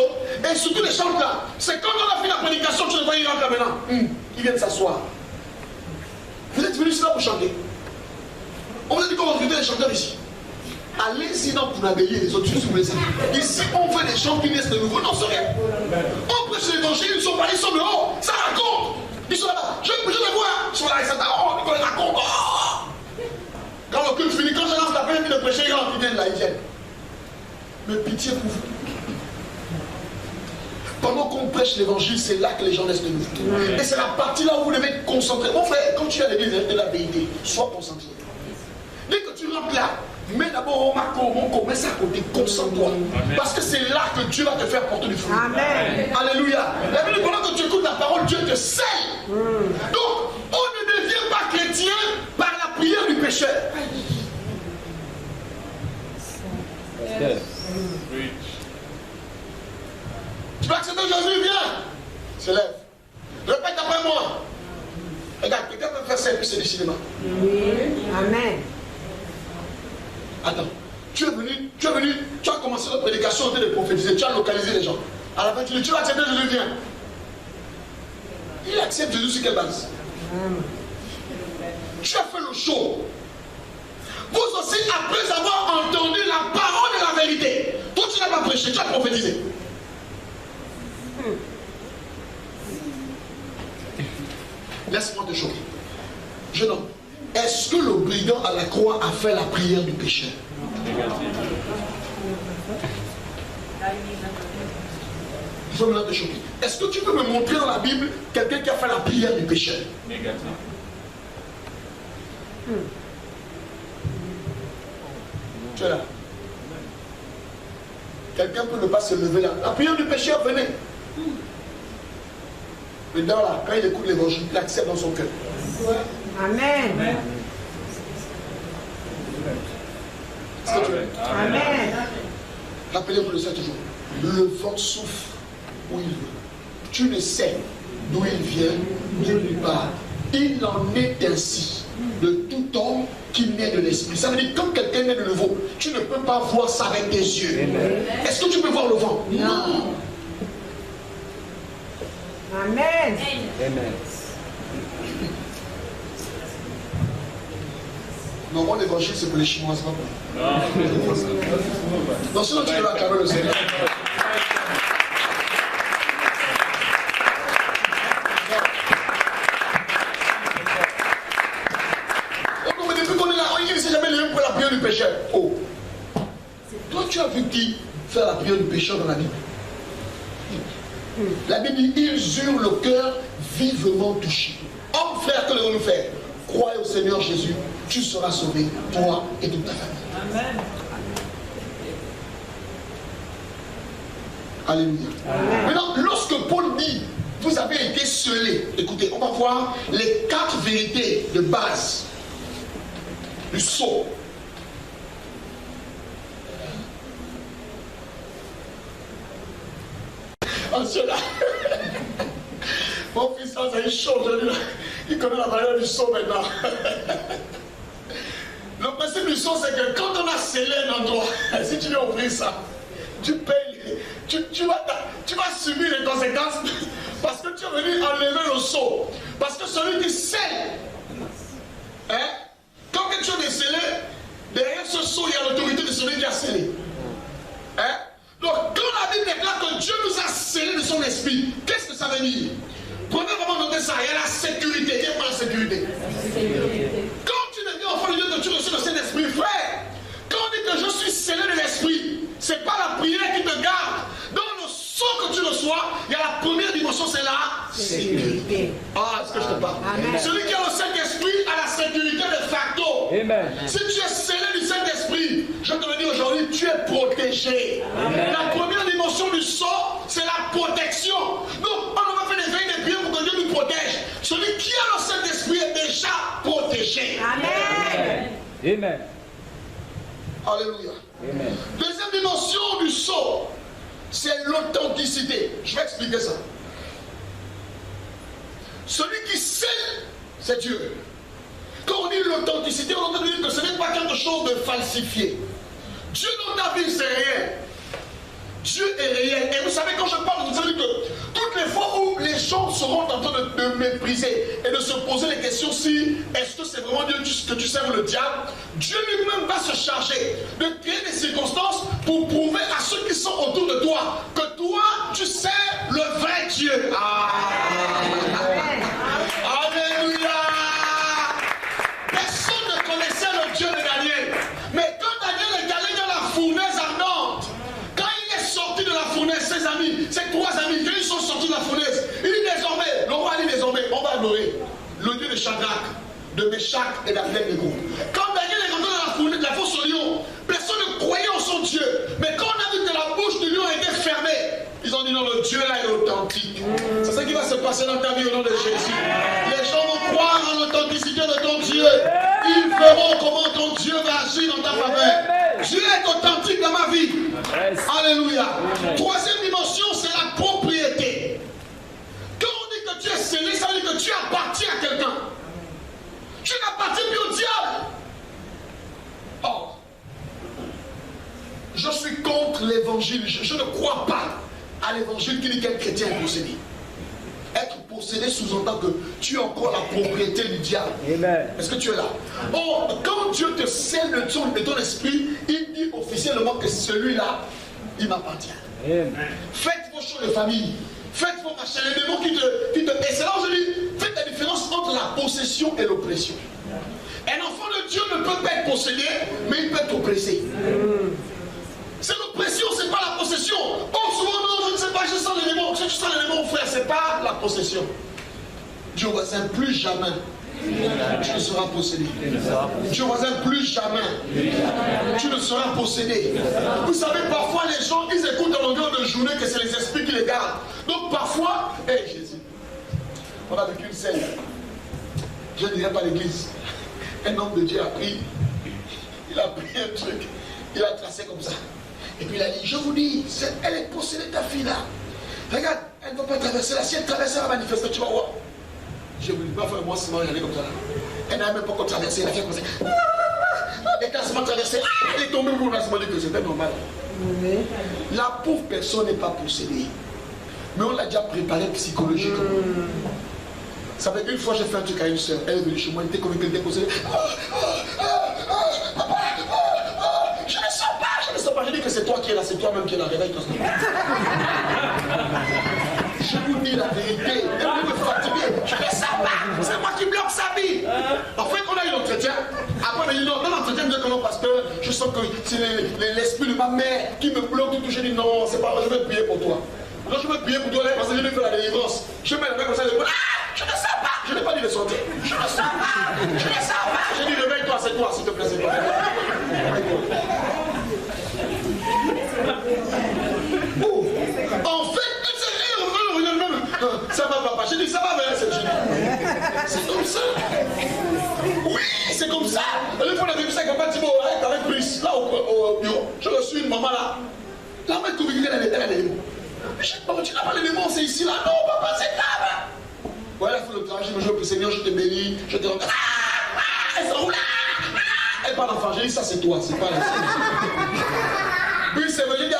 et surtout les chants là. C'est quand on a fait la prédication, tu les vois, ils rentrent là maintenant. Ils viennent s'asseoir. Vous êtes venus ici là pour chanter. On vous a dit qu'on va recruter les chanteurs ici. Allez-y dans Pounabeyi et les autres, si vous voulez. Ici, on fait des chants qui naissent de nouveau, non, c'est rien. On prêche l'évangile, ils sont pas, ils sont dehors, ça raconte. Ils sont là-bas, je les vois, ils sont là, ils sont là, on les raconte. Quand le culte finit, quand je lance la peine de prêcher, ils viennent là, ils viennent. Mais pitié pour vous. Pendant qu'on prêche l'évangile, c'est là que les gens naissent de nouveau. Et c'est la partie là où vous devez être concentré. Mon frère, quand tu as l'église de la vérité, sois concentré. Dès que tu rentres là, mets d'abord mets ça à côté, concentre-toi. Parce que c'est là que Dieu va te faire porter du fruit. Amen. Alléluia. La Bible, pendant que tu écoutes la parole, Dieu te scelle. Donc, on ne devient pas chrétien par la prière du pécheur. Tu vas accepter Jésus, viens. Se lève. Répète après moi. Regarde, quelqu'un peut faire ça et puis c'est du cinéma. Amen. Attends, tu as commencé la prédication en train de prophétiser, tu as localisé les gens. À la fin, tu dis, tu vas accepter Jésus, viens. Il accepte Jésus sur quelle base? Tu as fait le show. Vous aussi, après avoir entendu la parole de la vérité, toi tu n'as pas prêché, tu as prophétisé. Laisse-moi te choquer. Jeune homme, est-ce que le brigand à la croix a fait la prière du pécheur? Il faut maintenant te choquer. Est-ce que tu peux me montrer dans la Bible quelqu'un qui a fait la prière du pécheur? Négatif. Tu es là. Quelqu'un peut ne pas se lever là. La prière du pécheur, venez. Maintenant là, quand il écoute l'évangile, il accepte dans son cœur. Amen. Est-ce que tu es? Amen. Rappelez-vous de ça toujours. Le vent souffle où il veut. Tu ne sais d'où il vient, de nulle part. Il en est ainsi de tout homme qui naît de l'esprit. Ça veut dire que quand quelqu'un naît de nouveau, tu ne peux pas voir ça avec tes yeux. Est-ce que tu peux voir le vent? Non. Amen. Amen. Non, mon évangile, c'est pour les Chinois, c'est pas pour nous. Non, sinon tu peux acclamer le Seigneur. Donc, depuis qu'on est là, il ne s'est jamais levé pour la prière du pécheur. Oh. Toi, tu as vu qui faire la prière du pécheur dans la Bible? La Bible dit, ils eurent le cœur vivement touché. Homme, frère, que devons-nous faire? Croyez au Seigneur Jésus, tu seras sauvé, toi et toute ta famille. Amen. Alléluia. Amen. Maintenant, lorsque Paul dit, vous avez été scellés, écoutez, on va voir les 4 vérités de base du sceau. En cela, mon fils, ça a chaud aujourd'hui. Il connaît la valeur du sceau maintenant. Le principe principe du sang, c'est que quand on a scellé un endroit, si tu veux ouvrir ça, tu payes, tu vas subir les conséquences parce que tu es venu enlever le sceau. Parce que celui qui scelle, hein, quand quelque chose est scellé, derrière ce sceau, il y a l'autorité de celui qui a scellé. Hein? Donc, quand la Bible déclare que Dieu nous a scellé de son esprit, qu'est-ce que ça veut dire? Prenez vraiment noter ça, il y a la sécurité. Qu'est-ce que la sécurité? Quand tu deviens enfant de Dieu, que tu reçois le Saint-Esprit, frère, quand on dit que je suis scellé de l'esprit, c'est pas la prière qui te garde. Dans le sceau que tu reçois, il y a la première dimension, c'est la sécurité. Ah, est-ce que je te parle? Amen. Celui qui a le Saint-Esprit a la sécurité de facto. Amen. Si tu es scellé du Saint-Esprit, je te le dis aujourd'hui, tu es protégé. Amen. La première dimension du sceau, c'est la protection. Donc, on va faire des veilles de prière pour que Dieu nous protège. Celui qui a le Saint-Esprit est déjà protégé. Amen. Amen. Alléluia. Amen. Deuxième dimension du sceau, c'est l'authenticité. Je vais expliquer ça. Celui qui scelle, c'est Dieu. Quand on dit l'authenticité, on entend dire que ce n'est pas quelque chose de falsifié. Dieu dans ta vie, c'est réel. Dieu est réel. Et vous savez, quand je parle, vous savez que toutes les fois où les gens seront en train de mépriser et de se poser les questions si est-ce que c'est vraiment Dieu que tu sers le diable, Dieu lui-même va se charger de créer des circonstances pour prouver à ceux qui sont autour de toi que toi, tu sers le vrai Dieu. Alléluia. Personne ne connaissait le Dieu de Daniel. Mais quand Daniel est allé dans la fournaise ardente, quand il est sorti de la fournaise, ses amis, ses trois amis, quand ils sont sortis de la fournaise, il dit désormais, le roi dit désormais, on va adorer le Dieu de Shadrach, de Meshach et d'Abednego. Quand Daniel est rentré dans la fournaise, la fosse au lion, personne ne croyait en son Dieu. Mais quand on a vu que la bouche du lion était fermée, ils ont dit non, le Dieu là est authentique. C'est ce qui va se passer dans ta vie au nom de Jésus. Les gens vont croire en l'authenticité de ton Dieu. Ils verront comment ton Dieu va agir dans ta faveur. Dieu est authentique dans ma vie. Alléluia. Troisième dimension, c'est la propriété. Quand on dit que tu es scellé, ça veut dire que tu appartiens à quelqu'un. Tu n'appartiens plus au diable. Or, je suis contre l'évangile. Je ne crois pas à l'évangile qui dit qu'un chrétien est possédé. Être possédé sous-entend que tu as encore la propriété du diable. Est-ce que tu es là? Or, quand Dieu te scelle de ton esprit, il dit officiellement que celui-là, il m'appartient. Faites vos choses de famille. Faites vos machins. Les démons qui te... Et c'est là où je dis, faites la différence entre la possession et l'oppression. Un enfant de Dieu ne peut pas être possédé, mais il peut être oppressé. C'est l'oppression, c'est pas la possession. Oh, souvent, non, je ne sais pas, je sens les démons. Si tu sens les démons, frère, c'est pas la possession. Dieu voisin, plus jamais tu ne seras possédé. Dieu voisin, plus jamais tu ne seras possédé. Vous savez, parfois, les gens, ils écoutent en longueur de journée que c'est les esprits qui les gardent. Donc, parfois, hé Jésus, on a vécu une scène. Je ne dirais pas l'église. Un homme de Dieu a pris, il a pris un truc, il a tracé comme ça. Et puis il a dit, je vous dis, elle est possédée ta fille là. Regarde, elle ne va pas traverser là. Si elle traverse, elle va manifester, tu vas voir. Je vous dis, pas faire moi, c'est moi, il comme ça là. Elle n'a même pas encore traversé, elle a fait comme ça. Les classements traversés, elle est tombée pour le lancement, dit que c'était normal. La pauvre personne n'est pas possédée. Mais on l'a déjà préparée psychologiquement. Ça fait une fois, j'ai fait un truc à une soeur. Elle est venue chez moi, elle était convaincue qu'elle était possédée. Je ne sens pas, je ne sens pas. Je dis que c'est toi qui es là, c'est toi-même qui es là. Réveille-toi. Je vous dis la vérité. Elle me fatiguer. Je ne sens pas. C'est moi qui bloque sa vie. En fait, on a eu l'entretien. Après, on a dit non, dans l'entretien, je dis non, parce que je sens que c'est l'esprit de ma mère qui me bloque. Je dis non, c'est pas, je vais prier pour toi. Non, je vais prier pour toi parce que je vais faire la délivrance. Je mets la main comme ça, je ne sens pas. Je n'ai pas dit de sortir. Je ne sens pas. Je ne sens pas. J'ai dit réveille-toi, c'est toi, s'il te plaît, c'est toi. Oh. En fait, ça va papa. J'ai dit ça va, mais c'est comme ça. Oui, c'est comme ça. Une fois on a vu ça avec papa Thibault, avec Brice, là au bureau. Je reçus une maman là. La mère communiquée, elle a les démons. Je dis, papa, tu n'as pas les démons, c'est ici là. Non, papa, c'est là. Ouais, elle a fait le travail, je me dis, Seigneur, je te bénis, je te rends. Elle s'enroule là. Elle pas l'enfant. J'ai dit, ça c'est toi, c'est pas la sienne. Brice, il dit,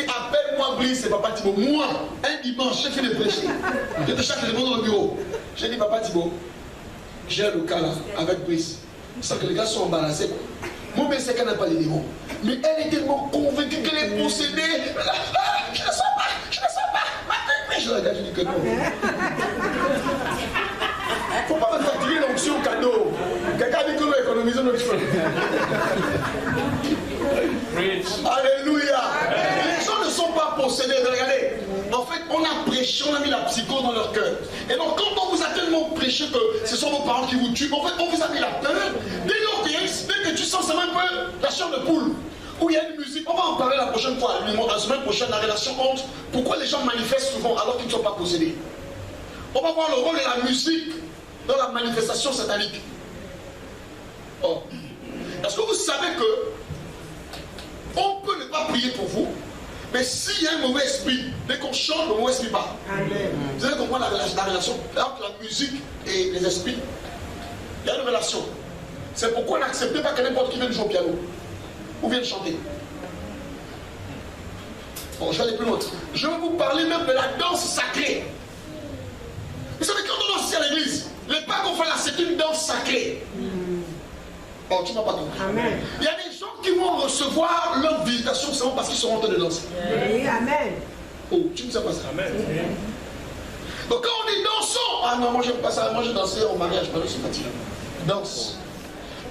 appelle-moi Brice, c'est Papa Thibault. Moi, un dimanche, j'ai fait de prêcher. Je te cherche le monde dans le bureau. J'ai dit, Papa Thibault, j'ai le cas là, avec Brice. C'est que les gars sont embarrassés. Mon mère, c'est qu'elle n'a pas les démons. Mais elle est tellement convaincue qu'elle est possédée. Je ne sens pas, je ne sens pas. Je regarde, je dis que non. Il ne faut pas me faire tirer l'onction cadeau. Quelqu'un dit que nous économisons notre feu. Alléluia. Les gens ne sont pas possédés. Regardez. En fait, on a prêché, on a mis la psycho dans leur cœur. Et donc, quand on vous a tellement prêché que ce sont vos parents qui vous tuent, en fait, on vous a mis la peur. Dès que tu sens seulement un peu la chair de poule, où il y a une musique, on va en parler la prochaine fois, la semaine prochaine, la relation entre pourquoi les gens manifestent souvent alors qu'ils ne sont pas possédés. On va voir le rôle de la musique dans la manifestation satanique. Oh. Est-ce que vous savez que on peut ne pas prier pour vous, mais s'il y a un mauvais esprit, dès qu'on chante, le mauvais esprit part. Vous allez comprendre la relation entre la musique et les esprits. Il y a une relation. C'est pourquoi n'acceptez pas que n'importe qui vienne jouer au piano ou vienne chanter. Bon, je vais aller plus loin. Je vais vous parler même de la danse sacrée. Vous savez, quand on danse ici à l'église, les pas qu'on fait là, c'est une danse sacrée. Oh, tu ne m'as pas compris. Amen. Il y a des gens qui vont recevoir leur visitation seulement parce qu'ils seront en train de danser. Oui, amen. Oh, tu ne sais pas ça. Amen. Donc quand on dit dansons, ah non, moi j'aime pas ça, moi j'ai dansé au mariage, moi je suis fatigué. Danse.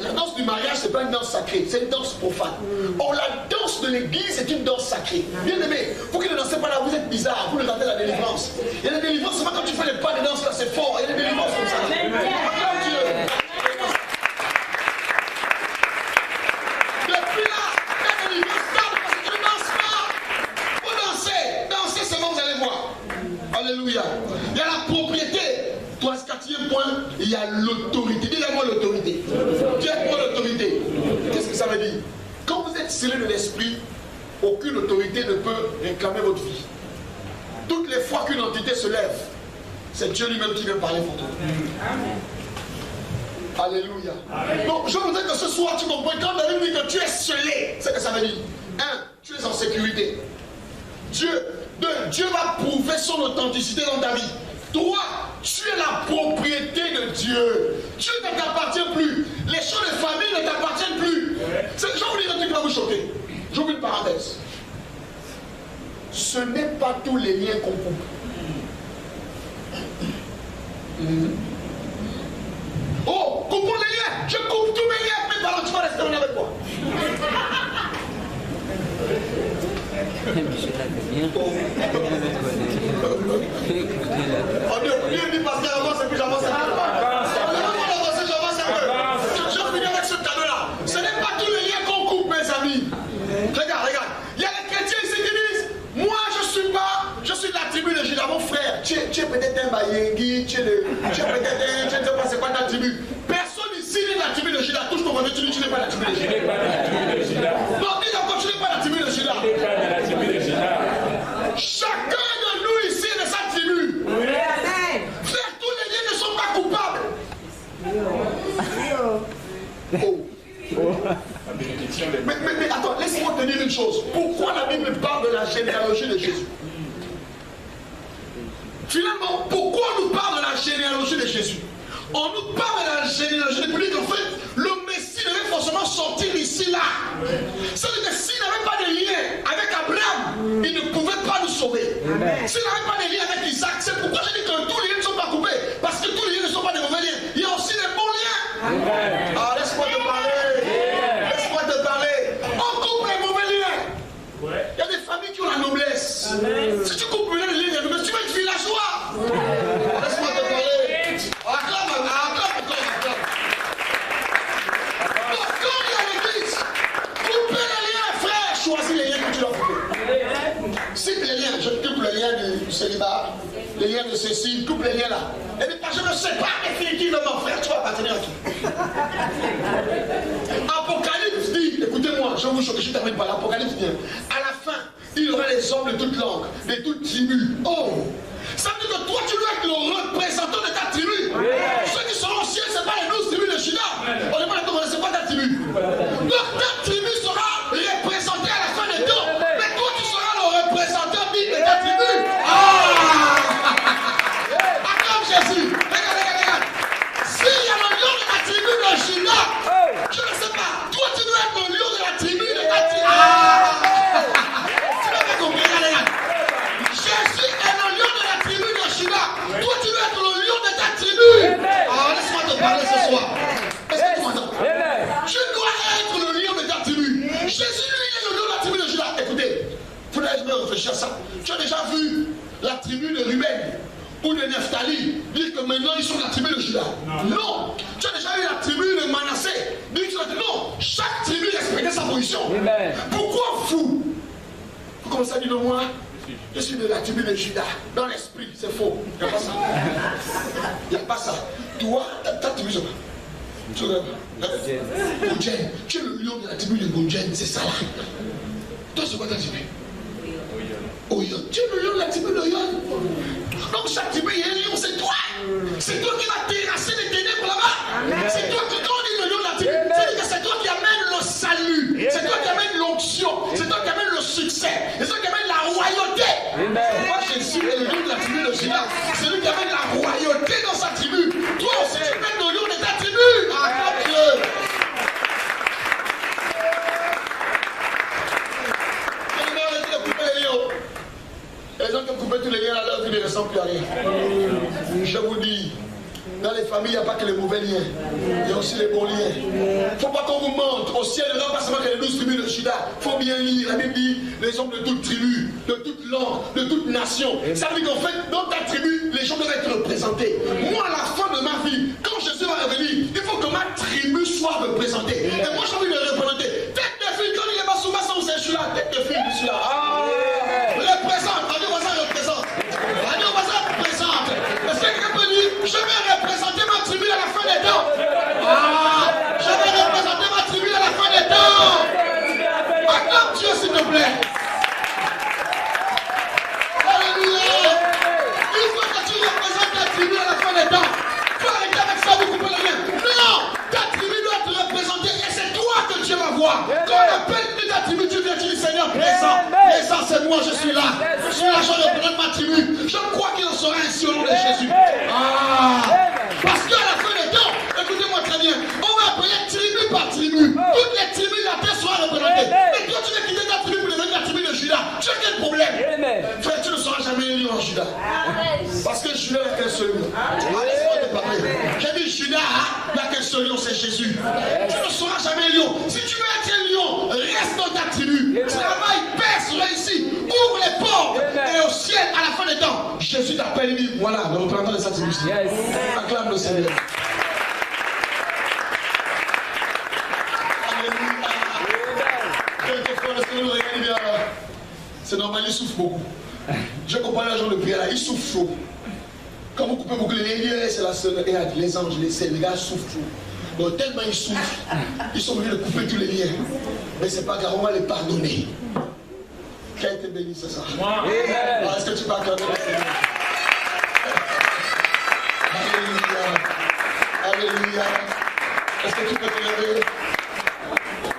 La danse du mariage, ce n'est pas une danse sacrée, c'est une danse profane. Or, la danse de l'église est une danse sacrée. Bien aimé, vous qui ne dansez pas là, vous êtes bizarre, vous ne regardez la délivrance. Il y a des délivrances, seulement quand tu fais les pas de danse là, c'est fort. Il y a des délivrances comme ça. Acclame Dieu. Depuis là, la délivrance parle parce que tu ne danses pas. Vous dansez, dansez seulement, vous allez voir. Alléluia. Il y a la propriété. Quatrième point, il y a l'autorité. Dis-moi l'autorité. Dis-moi l'autorité. Qu'est-ce que ça veut dire? Quand vous êtes scellé de l'esprit, aucune autorité ne peut réclamer votre vie. Toutes les fois qu'une entité se lève, c'est Dieu lui-même qui vient parler pour toi. Amen. Alléluia. Amen. Donc je voudrais que ce soir tu comprennes quand David dit que tu es scellé. C'est ce que ça veut dire. 1. Tu es en sécurité. Dieu va prouver son authenticité dans ta vie. 3. Tu es la propriété de Dieu. Dieu ne t'appartient plus. Les choses de famille ne t'appartiennent plus. Je vais vous dire un truc qui va vous choquer. J'ouvre une parenthèse. Ce n'est pas tous les liens qu'on coupe. Oh, coupons les liens. Je coupe tous mes liens. Mais pardon, tu vas rester avec moi. Dieu dit parce qu'il avance et puis j'avance un peu. Je finis avec ce cadeau-là. Ce n'est pas tous les liens qu'on coupe, mes amis. Regarde. Il y a les chrétiens ici qui disent, moi je suis de la tribu de Juda, mon frère. Tu es peut-être un Bayengui, tu es peut-être un, je ne sais pas c'est quoi ta tribu. Personne ici n'est de la tribu de Juda. Touche ton revenu, tu n'es pas de la tribu de Juda. Non, dis encore, tu n'es pas de la tribu de Juda. Chacun de nous ici est de sa tribu. Frère, tous les liens ne sont pas coupables. Mais attends, laisse-moi te dire une chose. Pourquoi la Bible parle de la généalogie de Jésus? Finalement, pourquoi on nous parle de la généalogie de Jésus? On nous parle de la généalogie de Jésus. En fait, le Messie devait forcément sortir ici, là. C'est-à-dire que s'il n'avait pas de lien avec Abraham, il ne pouvait pas nous sauver. S'il n'avait pas de lien avec Isaac, c'est pourquoi je dis que tous les liens ne sont pas coupés. Parce que tous les liens ne sont pas des mauvais liens. Il y a aussi des bons liens. Ah, laisse-moi te parler. Laisse-moi te parler. On coupe les mauvais liens. Il y a des familles qui ont la noblesse. Si tu coupes les liens de la noblesse, tu vas être villageois. Laisse-moi te parler. Acclame. Donc, quand il y a l'église, coupez les liens, frère. Choisis les liens que tu dois couper. Cite les liens. Je coupe le lien du célibat, les liens de Cécile, coupe les liens là. Et puis, je ne sais pas définitivement, frère, tu vas appartenir à qui? Apocalypse dit, écoutez-moi, je vous choque, je ne termine pas. L'Apocalypse dit, à la fin, il y aura les hommes de toutes langues, de toutes tribus. Oh! Ça veut dire que toi, tu dois être le représentant de ta tribu. Ceux qui seront au ciel, ce n'est pas les 12 tribus de Juda. On n'est pas d'accord, c'est pas ta tribu. de Nephtali, dire que maintenant ils sont la tribu de Juda. Non. Tu as déjà eu la tribu de Manassé, dire que non. Chaque tribu respectait sa position. Pourquoi fou? Vous commencez à dire de moi, je suis de la tribu de Juda. Dans l'esprit, c'est faux. Il n'y a pas ça. Il n'y a pas ça. Toi, ta tribu, c'est quoi? Goudjen. Tu es le lion de la tribu de Goudjen, c'est ça là. Toi, c'est quoi ta tribu? Oyon. Tu es le lion de la tribu d'Oyon. Donc chaque tribu, il y a un lion, c'est toi. C'est toi qui vas terrasser les ténèbres là-bas. C'est toi qui, quand on dit le lion de la tribu, c'est-à-dire que c'est toi qui amène le salut. C'est toi qui amène l'onction. C'est toi qui amène le succès. C'est toi qui amène la royauté. Moi, je suis le lion de la tribu de Juda. C'est lui qui amène la royauté dans sa tribu. Toi aussi, tu mènes le lion de ta tribu. Ah, mon Dieu. Les gens qui ont coupé tous les liens à leur vie ne ressemblent plus à rien. Je vous dis, dans les familles, il n'y a pas que les mauvais liens. Il y a aussi les bons liens. Il ne faut pas qu'on vous mente. Au ciel, il n'y a pas seulement que les 12 tribus de Juda. Il faut bien lire. La Bible dit les hommes de toute tribu, de toute langue, de toute nation. Ça veut dire qu'en fait, dans ta tribu, les gens doivent être représentés. Moi, à la fin de ma vie, quand Jésus va revenir, il faut que ma tribu soit représentée. Et moi, j'ai envie de le représenter. Tête de fille, quand il est pas sous ma sang, je suis là. Tête de fille, je suis là. Représente. Radio voisin représente. Radio voisin représente. Est-ce que quelqu'un peut dire, je vais représenter ma tribu à la fin des temps? Je vais représenter ma tribu à la fin des temps. Acclame Dieu, s'il te plaît. Alléluia. Il faut que tu représentes ta tribu à la fin des temps. Il faut arrêter avec ça, vous coupez le lien. Non, ta tribu doit être représentée et c'est toi que Dieu va voir. Quand on appelle ta tribu, tu viens, tu dis Seigneur, présent, c'est moi, je suis là. Je suis là, je représente ma tribu. Je crois qu'il en sera ainsi au nom de Jésus. Parce qu'à la fin des temps, écoutez-moi très bien, on va appeler tribu par tribu. Toutes les tribus de la terre seront représentées. Mais toi, tu veux quitter ta tribu pour devenir la tribu de Juda. Tu as quel problème? Frère, tu ne seras jamais un lion en Juda. Parce que Juda n'a qu'un seul lion. Laisse-moi te parler. J'ai dit Juda n'a qu'un seul lion, c'est Jésus. Tu ne seras jamais un lion. Si tu veux être un lion, reste dans ta tribu. Travaille, perce, réussis. Ouvre les portes. Et au ciel, à la fin des temps, Jésus t'appelle et dit voilà, le représentant de sa tribu. Acclame le Seigneur. C'est normal, il souffre beaucoup. Je comprends les gens de prière là, ils souffrent chaud. Quand vous coupez beaucoup les liens, c'est la seule. Et les anges, les gars souffrent chaud. Donc tellement ils souffrent, ils sont obligés de couper tous les liens. Mais c'est pas grave, on va les pardonner. Qui a été béni, c'est ça? Est-ce que tu peux acclamer le Seigneur? Alléluia. Alléluia. Est-ce que tu peux te lever?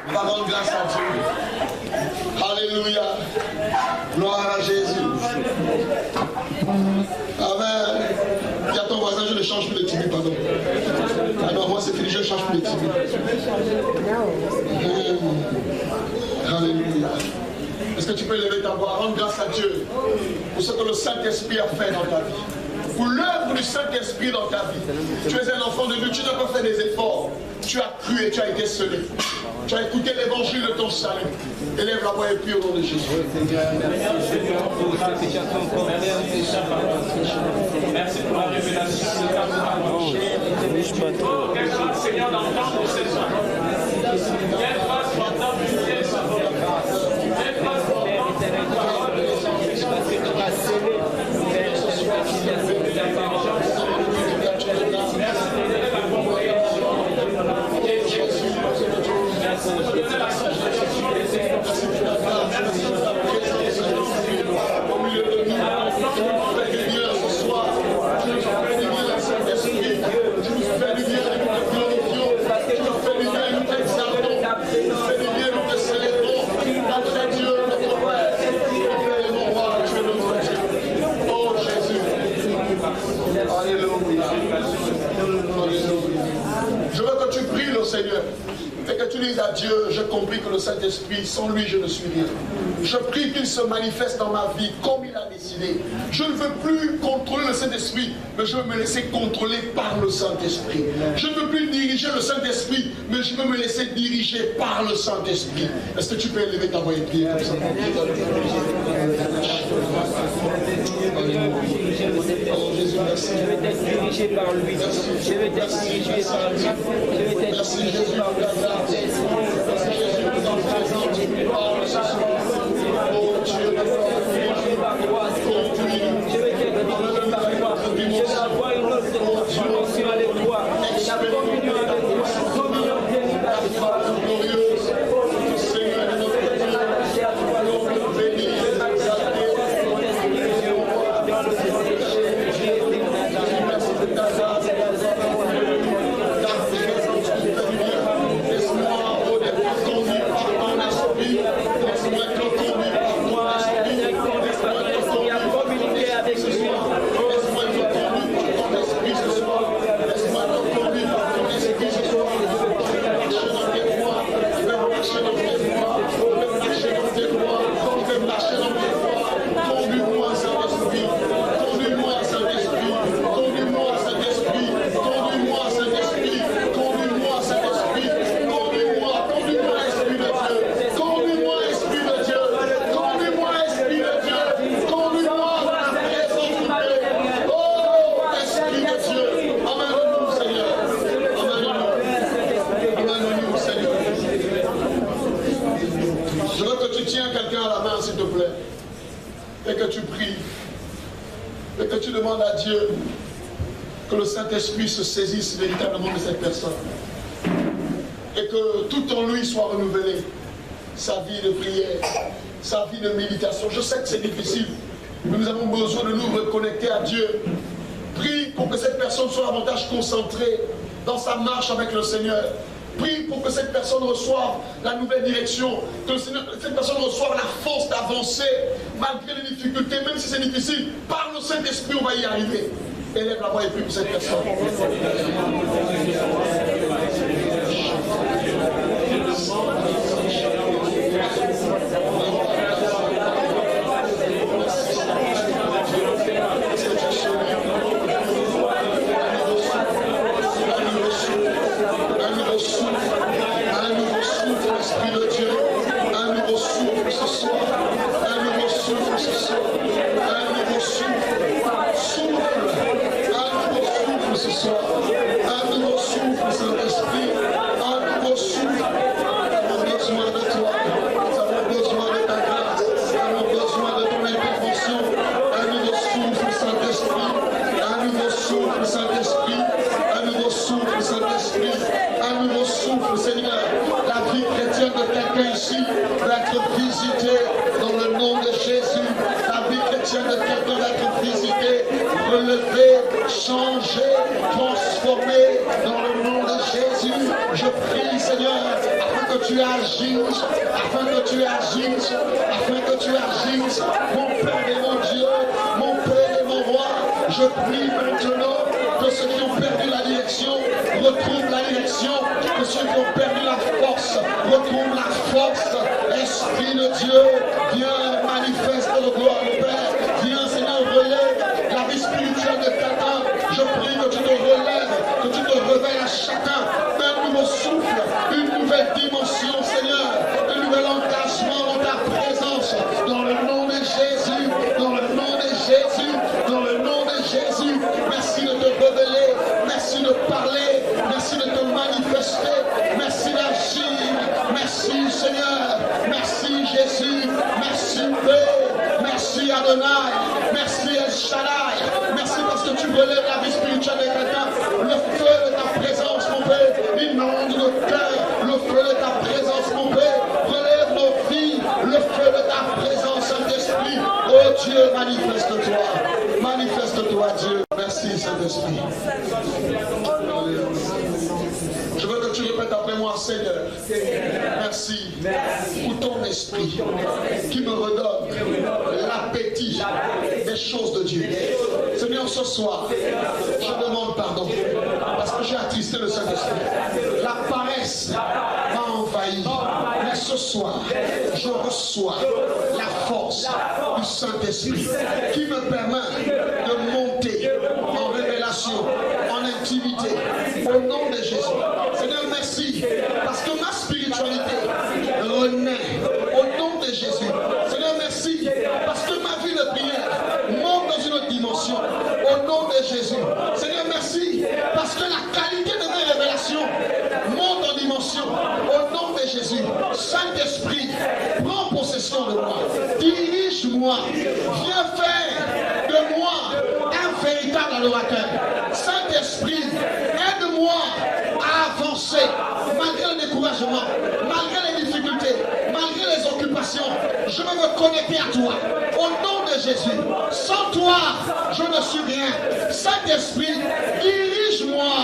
On va rendre grâce à Dieu. Alléluia. Gloire à Jésus. Amen. Dis à ton voisin, je ne change plus de tribu, pardon. Alors moi c'est fini, je ne change plus de tribu. Alléluia. Est-ce que tu peux lever ta voix, rendre grâce à Dieu pour ce que le Saint-Esprit a fait dans ta vie? Pour l'œuvre du Saint-Esprit dans ta vie. Tu es un enfant de Dieu, tu n'as pas fait des efforts. Tu as cru et tu as été scellé. Tu as écouté l'évangile de ton salut. Élève la voix et prie au nom de Jésus. Merci pour la révélation de ta parole. Quelle grâce, Seigneur, d'entendre ces hommes. Quelle grâce d'entendre prier sa volonté. Quelle grâce d'entendre ta parole. Parce que tu vas sceller. Seigneur. Et que tu dises à Dieu, j'ai compris que le Saint-Esprit, sans lui, je ne suis rien. Je prie qu'il se manifeste dans ma vie comme il a décidé. Je ne veux plus contrôler le Saint-Esprit, mais je veux me laisser contrôler par le Saint-Esprit. Je ne veux plus diriger le Saint-Esprit, mais je veux me laisser diriger par le Saint-Esprit. Est-ce que tu peux élever ta voix et prier comme ça? Jésus, merci. Je vais être dirigé par lui. Je vais être dirigé par lui. Je vais être dirigé par le Saint-Esprit. Merci Jésus pour ton présence. Oh Dieu, je vais être dirigé par toi. Je vais avoir une autre connexion avec toi. La communion avec toi. La communion bénie avec toi. glorieuse, Seigneur de notre Dieu, béni, merci de ta grâce, ta présence qui fait du bien. Laisse-moi être conduit par ton esprit, laisse-moi être conduit par ton esprit, laisse-moi être conduit avec ce soir, laisse-moi être conduit par ton esprit ce soir, laisse-moi être conduit par ton esprit ce soir. Je vais marcher dans tes voies, je vais marcher dans tes voies, je vais marcher dans tes voies, conduis-moi Saint-Esprit, conduis-moi Saint-Esprit, conduis-moi Saint-Esprit, conduis-moi Saint-Esprit, conduis-moi Saint-Esprit, conduis-moi Esprit de Dieu, conduis-moi Esprit de Dieu, conduis-moi Esprit de Dieu, conduis-moi dans la présence de Dieu. Oh Esprit de Dieu, amène-nous Seigneur, amène-nous Seigneur. Je veux que tu tiens quelqu'un à la main s'il te plaît, et que tu pries, et que tu demandes à Dieu que le Saint-Esprit se saisisse véritablement de cette personne, et que tout en lui soit renouvelé, sa vie de prière, sa vie de méditation. Je sais que c'est difficile, mais nous avons besoin de nous reconnecter à Dieu. Prie pour que cette personne soit davantage concentrée dans sa marche avec le Seigneur. Prie pour que cette personne reçoive la nouvelle direction, que cette personne reçoive la force d'avancer malgré les difficultés, même si c'est difficile. Par le Saint-Esprit, on va y arriver. Élève la voix et prie pour cette personne. Un nouveau souffle, Esprit de Dieu, un nouveau souffle ce soir, un nouveau souffle ce soir, un nouveau souffle, un nouveau souffle ce soir, un nouveau souffle, Saint-Esprit, un nouveau souffle. Nous avons besoin de toi, nous avons besoin de ta grâce, nous avons besoin de ton intervention, un nouveau souffle, Saint-Esprit, un nouveau souffle, Saint-Esprit, un nouveau souffle, Saint-Esprit, un nouveau souffle, Seigneur. La vie chrétienne de quelqu'un ici va être visitée dans le nom de Jésus. La vie chrétienne de quelqu'un va être visitée, relevée, changée, transformée dans le nom de Jésus. Je prie, Seigneur, afin que tu agisses, afin que tu agisses, afin que tu agisses, mon Père et mon Dieu, mon Père et mon Roi. Je prie maintenant que ceux qui ont perdu la direction retrouvent la direction, que ceux qui ont perdu la force retrouvent la force. Esprit de Dieu, viens manifeste le gloire au Père. Viens Seigneur, relève la vie spirituelle de quelqu'un. Je prie que tu te relèves, que tu te réveilles à chacun. Un nouveau souffle, une nouvelle dimension Seigneur, un nouvel engagement dans ta présence. Dans le nom de Jésus, dans le nom de Jésus, dans le nom de Jésus. Merci de te révéler, merci de parler, merci de te manifester, merci d'agir, merci Seigneur, merci Jésus, merci Père, merci Adonai, merci El Shaddai, merci parce que tu relèves la vie spirituelle de quelqu'un, le feu de ta présence mon Père, inonde nos cœurs, le feu de ta présence mon Père, relève nos vies, le feu de ta présence Saint-Esprit, oh Dieu manifeste-toi Dieu. Merci Saint-Esprit. Je veux que tu répètes ta après moi, Seigneur. Merci pour ton esprit qui me redonne l'appétit des choses de Dieu. Seigneur, ce soir, je demande pardon parce que j'ai attristé le Saint-Esprit. La paresse m'a envahi. Mais ce soir, je reçois la force du Saint-Esprit qui me permet de monter en révélation, en intimité, au nom de Jésus. Seigneur, merci parce que ma spiritualité renaît au nom de Jésus. Seigneur, merci parce que ma vie de prière monte dans une autre dimension au nom de Jésus. Seigneur, merci parce que la qualité de mes révélations monte en dimension au nom de Jésus. Saint-Esprit, prends possession de moi, dirige-moi, viens faire de moi un véritable adorateur. Saint-Esprit, aide-moi à avancer malgré le découragement, malgré les difficultés, malgré les occupations. Je veux me connecter à toi au nom de Jésus. Sans toi, je ne suis rien. Saint-Esprit, dirige-moi,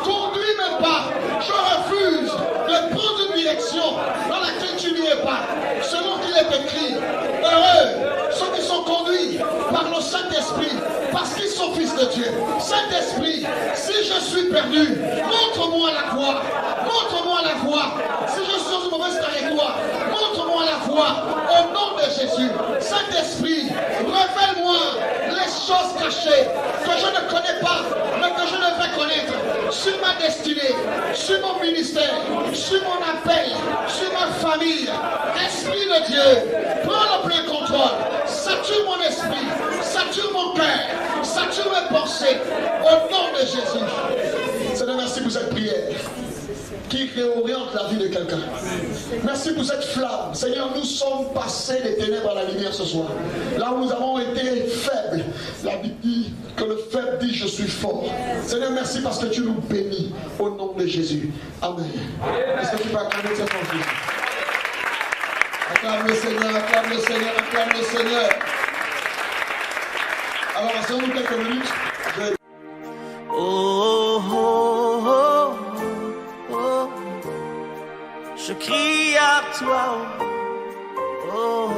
conduis mes pas. Je refuse de prendre une direction dans laquelle tu n'irais pas. Selon qu'il est écrit, heureux ceux qui sont conduits par le Saint-Esprit, parce qu'ils sont fils de Dieu. Saint-Esprit, si je suis perdu, montre-moi la voie. Montre-moi la voie. Si je suis dans une mauvaise trajectoire, montre-moi la voie. Au nom de Jésus. Saint-Esprit, révèle-moi les choses cachées que je ne connais pas, mais que je devrais connaître sur ma destinée, sur mon ministère, sur mon appel, sur ma famille. Esprit de Dieu, prends le plein contrôle. Sature mon esprit, sature mon cœur, sature mes pensées. Au nom de Jésus. Seigneur, merci pour cette prière qui réoriente la vie de quelqu'un. Merci pour cette flamme. Seigneur, nous sommes passés des ténèbres à la lumière ce soir. Là où nous avons été faibles, la Bible dit que le faible dit je suis fort. Seigneur, merci parce que tu nous bénis au nom de Jésus. Amen. Est-ce que tu peux acclamer cette enfant? Acclame le Seigneur, acclame le Seigneur, acclame le Seigneur. Alors, asseyons-nous quelques minutes. Je crie à toi, oh.